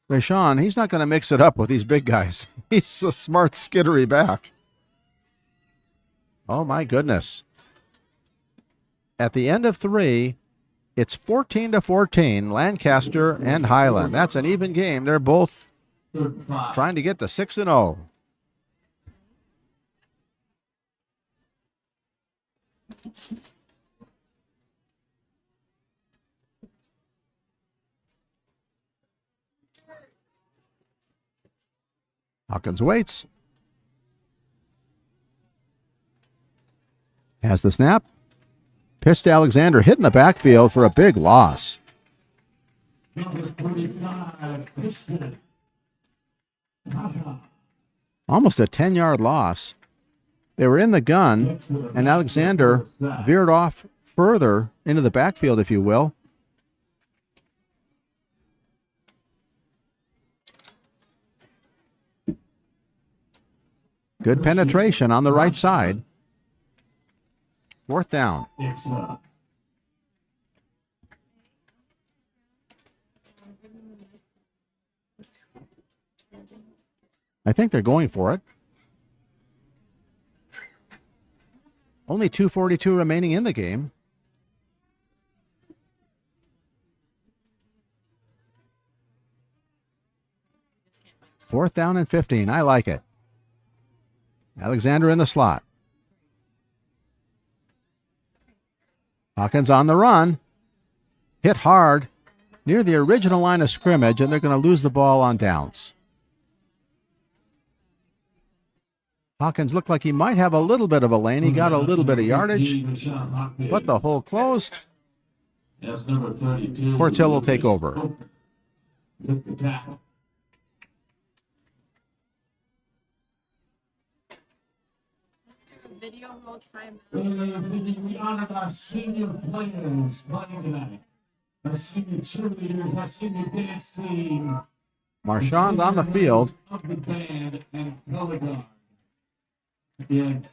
B: Rashawn, he's not going to mix it up with these big guys. He's a smart, skittery back. Oh, my goodness. At the end of 3, it's 14-14, Lancaster and Highland. That's an even game. They're both trying to get to 6-0. Hawkins waits. Has the snap. Pitch to Alexander, hit in the backfield for a big loss.
C: Number 45, Christian.
B: Almost a 10-yard loss. They were in the gun, and Alexander veered off further into the backfield, if you will. Good penetration on the right side. 4th down. I think they're going for it. Only 2:42 remaining in the game. Fourth down and 15. I like it. Alexander in the slot. Hawkins on the run. Hit hard near the original line of scrimmage, and they're going to lose the ball on downs. Hawkins looked like he might have a little bit of a lane. He got a little bit of yardage, but the hole closed. Quartz Hill will take over.
D: Video roll time.
C: We honor our senior players playing tonight. Our senior cheerleaders, our senior dance team.
B: Marchand's on the field.
C: Of the band and color guard. Again,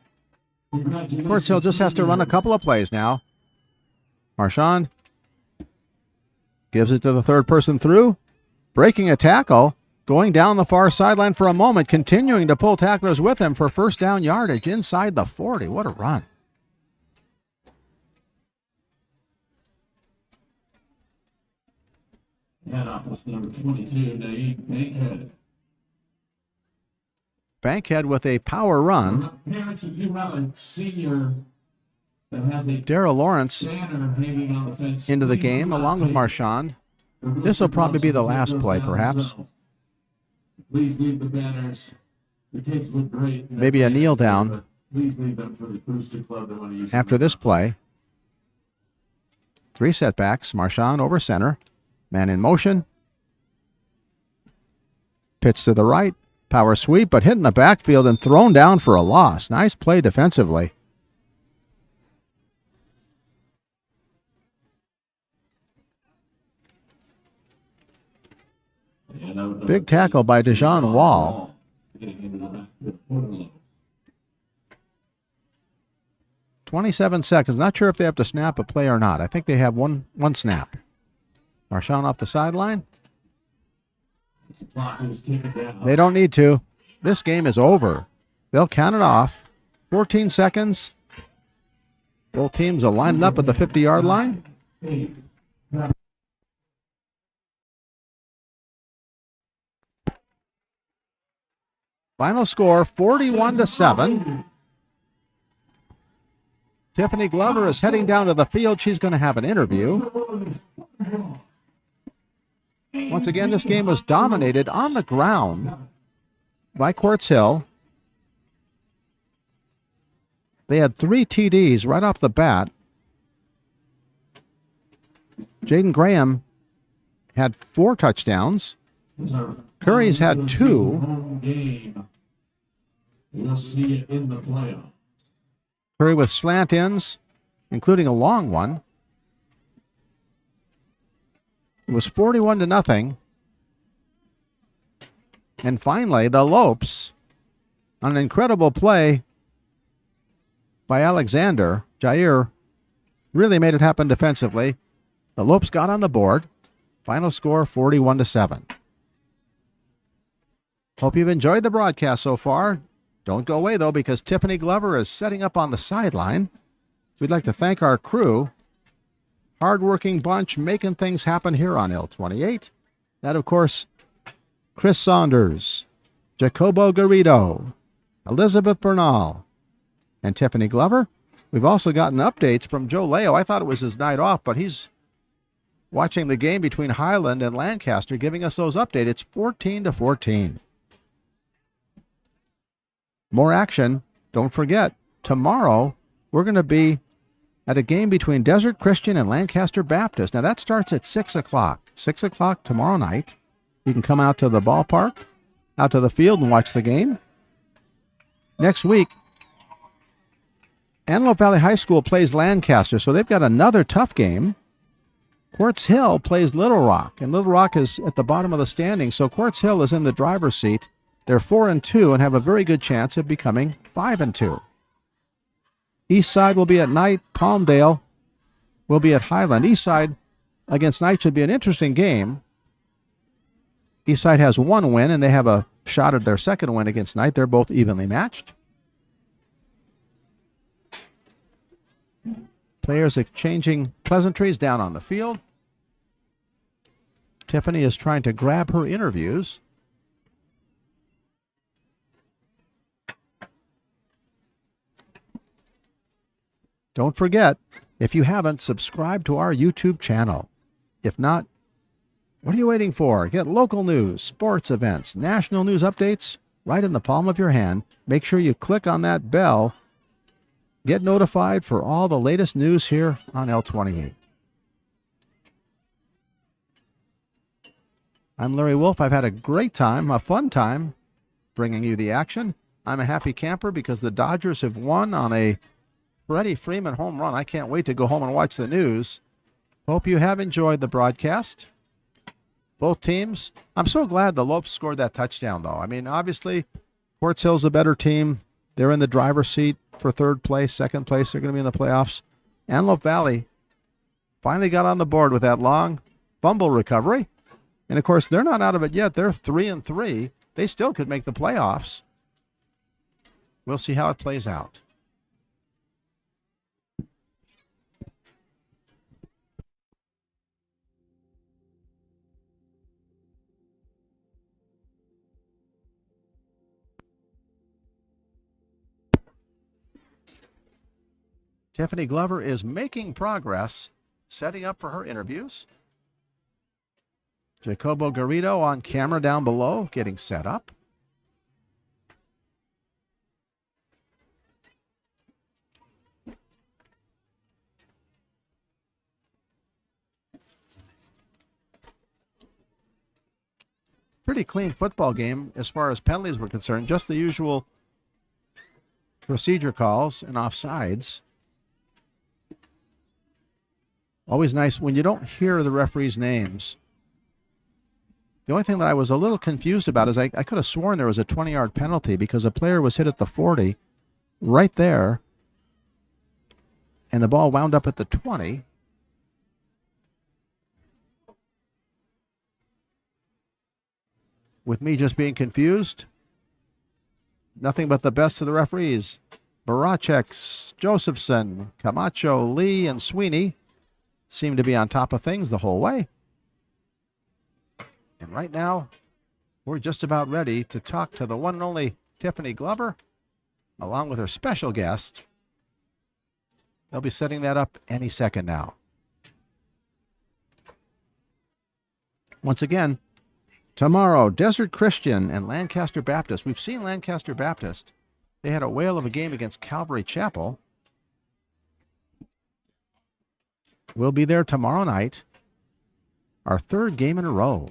C: congratulations.
B: Quartz Hill just has to run a couple of plays now. Marchand gives it to the third person through. Breaking a tackle. Going down the far sideline for a moment, continuing to pull tacklers with him for first down yardage inside the 40. What a run.
C: Head office number 22, Naeem Bankhead.
B: Bankhead with a power run.
C: Parents, if you have a senior that has a
B: Darrell Lawrence
C: banner hanging on the fence
B: into the
C: please
B: game
C: do not
B: along with
C: take it.
B: Marchand.
C: The
B: This will
C: Booster
B: probably be the
C: Clubs will
B: last
C: take
B: play,
C: those down
B: perhaps.
C: themselves. Please leave the banners. The kids look great. in
B: Maybe
C: that
B: a kneel
C: banner,
B: down.
C: but please leave them for the Booster Club that want to use
B: After
C: them.
B: this play, 3 setbacks. Marchand over center. Man in motion. Pitch to the right. Power sweep, but hit in the backfield and thrown down for a loss. Nice play defensively. Big tackle by Dejan Wall.
C: Getting into the backfield for the Lopes.
B: 27 seconds. Not sure if they have to snap a play or not. I think they have one snap. Marchand off the sideline.
C: The clock is ticking down.
B: They don't need to. This game is over. They'll count it off. 14 seconds. Both teams are lined up at the 50-yard line.
C: 8,
B: Final score 41-7. Tiffany Glover is heading down to the field. She's going to have an interview. Once again, this game was dominated on the ground by Quartz Hill. They had 3 TDs right off the bat. Jaden Graham had 4 touchdowns. Curry's had 2.
C: home game. We'll see it in the playoff.
B: Curry with slant ends, including a long one. It was 41-0. And finally, the Lopes, on an incredible play by Alexander, Jair really made it happen defensively. The Lopes got on the board. Final score 41-7. Hope you've enjoyed the broadcast so far. Don't go away, though, because Tiffany Glover is setting up on the sideline. We'd like to thank our crew. Hard-working bunch making things happen here on L28. That, of course, Chris Saunders, Jacobo Garrido, Elizabeth Bernal, and Tiffany Glover. We've also gotten updates from Joe Leo. I thought it was his night off, but he's watching the game between Highland and Lancaster, giving us those updates. It's 14-14. More action. Don't forget, tomorrow we're going to be at a game between Desert Christian and Lancaster Baptist. Now, that starts at 6 o'clock. 6 o'clock tomorrow night. You can come out to the ballpark, out to the field, and watch the game. Next week, Antelope Valley High School plays Lancaster, so they've got another tough game. Quartz Hill plays Little Rock, and Little Rock is at the bottom of the standings, so Quartz Hill is in the driver's seat. They're 4-2 and have a very good chance of becoming 5-2. Eastside will be at Knight. Palmdale will be at Highland. Eastside against Knight should be an interesting game. Eastside has 1 win, and they have a shot at their second win against Knight. They're both evenly matched. Players exchanging pleasantries down on the field. Tiffany is trying to grab her interviews. Don't forget, if you haven't, subscribe to our YouTube channel. If not, what are you waiting for? Get local news, sports events, national news updates right in the palm of your hand. Make sure you click on that bell. Get notified for all the latest news here on L28. I'm Larry Wolf. I've had a great time, a fun time, bringing you the action. I'm a happy camper because the Dodgers have won on a Freddie Freeman home run. I can't wait to go home and watch the news. Hope you have enjoyed the broadcast. Both teams. I'm so glad the Lopes scored that touchdown, though. I mean, obviously, Quartz Hill's a better team. They're in the driver's seat for 3rd place, 2nd place. They're going to be in the playoffs. Antelope Valley finally got on the board with that long fumble recovery. And, of course, they're not out of it yet. They're 3-3. They still could make the playoffs. We'll see how it plays out. Tiffany Glover is making progress, setting up for her interviews. Jacobo Garrido on camera down below, getting set up. Pretty clean football game as far as penalties were concerned. Just the usual procedure calls and offsides. Always nice when you don't hear the referees' names. The only thing that I was a little confused about is I could have sworn there was a 20-yard penalty because a player was hit at the 40 right there, and the ball wound up at the 20. With me just being confused, nothing but the best of the referees. Baracek, Josephson, Camacho, Lee, and Sweeney seem to be on top of things the whole way. And right now, we're just about ready to talk to the one and only Tiffany Glover, along with her special guest. They'll be setting that up any second now. Once again, tomorrow, Desert Christian and Lancaster Baptist. We've seen Lancaster Baptist. They had a whale of a game against Calvary Chapel. We'll be there tomorrow night, our third game in a row.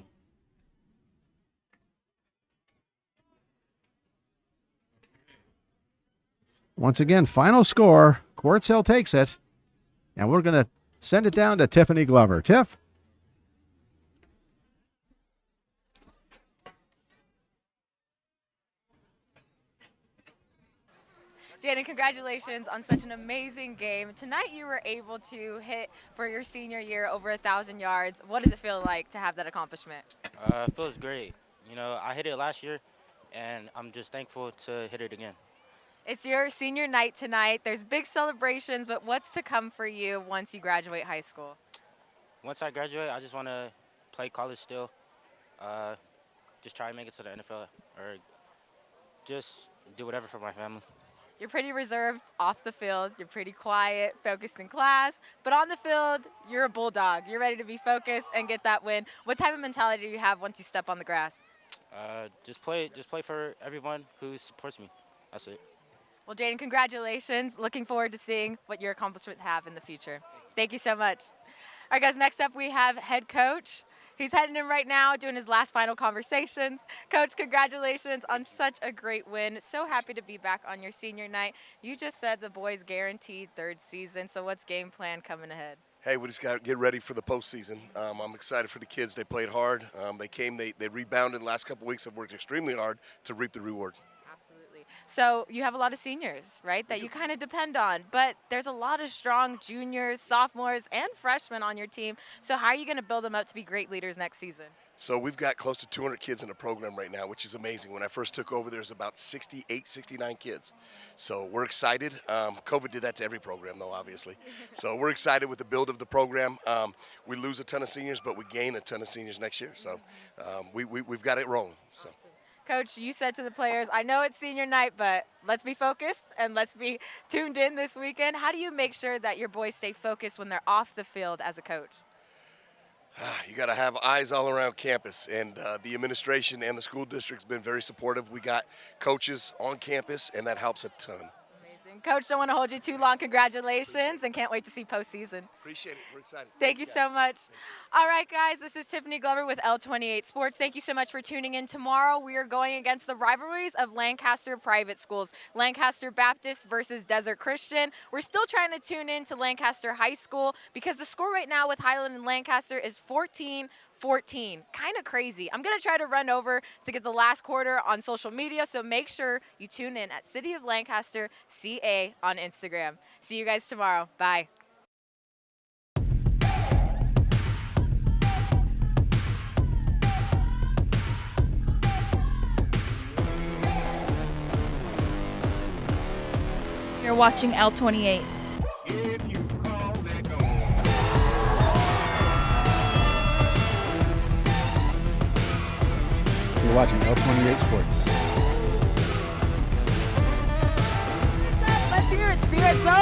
B: Once again, final score, Quartz Hill takes it, and we're going to send it down to Tiffany Glover. Tiff?
F: Jaden, congratulations on such an amazing game. Tonight you were able to hit for your senior year over 1,000 yards. What does it feel like to have that accomplishment?
G: It feels great. You know, I hit it last year, and I'm just thankful to hit it again.
F: It's your senior night tonight. There's big celebrations, but what's to come for you once you graduate high school?
G: Once I graduate, I just want to play college still, just try to make it to the NFL, or just do whatever for my family.
F: You're pretty reserved off the field. You're pretty quiet, focused in class. But on the field, you're a bulldog. You're ready to be focused and get that win. What type of mentality do you have once you step on the grass?
G: Just play for everyone who supports me. That's it.
F: Well, Jaden, congratulations. Looking forward to seeing what your accomplishments have in the future. Thank you so much. All right, guys, next up we have head coach. He's heading in right now, doing his last final conversations. Coach, congratulations on such a great win. So happy to be back on your senior night. You just said the boys guaranteed third season, so what's game plan coming ahead?
H: Hey, we just got to get ready for the postseason. I'm excited for the kids. They played hard. They rebounded the last couple weeks, have worked extremely hard to reap the reward.
F: Absolutely. So you have a lot of seniors, right, that you kind of depend on, but there's a lot of strong juniors, sophomores, and freshmen on your team. So how are you going to build them up to be great leaders next season?
H: So we've got close to 200 kids in the program right now, which is amazing. When I first took over, there's about 68, 69 kids. So we're excited. COVID did that to every program, though, obviously. So we're excited with the build of the program. We lose a ton of seniors, but we gain a ton of seniors next year. So we've got it rolling. So.
F: Coach, you said to the players, I know it's senior night, but let's be focused and let's be tuned in this weekend. How do you make sure that your boys stay focused when they're off the field as a coach?
H: You got to have eyes all around campus, and the administration and the school district's been very supportive. We got coaches on campus, and that helps a ton.
F: Amazing. Coach, don't want to hold you too long. Congratulations, and can't wait to see postseason.
H: Appreciate it. We're excited.
F: Thank you so much. All right, guys, this is Tiffany Glover with L28 Sports. Thank you so much for tuning in. Tomorrow, we are going against the rivalries of Lancaster private schools, Lancaster Baptist versus Desert Christian. We're still trying to tune in to Lancaster High School because the score right now with Highland and Lancaster is 14-14. Kind of crazy. I'm going to try to run over to get the last quarter on social media, so make sure you tune in at City of Lancaster CA on Instagram. See you guys tomorrow. Bye.
A: You're watching L28.
E: You're watching L28 Sports.
A: Let's hear it, Spirit Zone!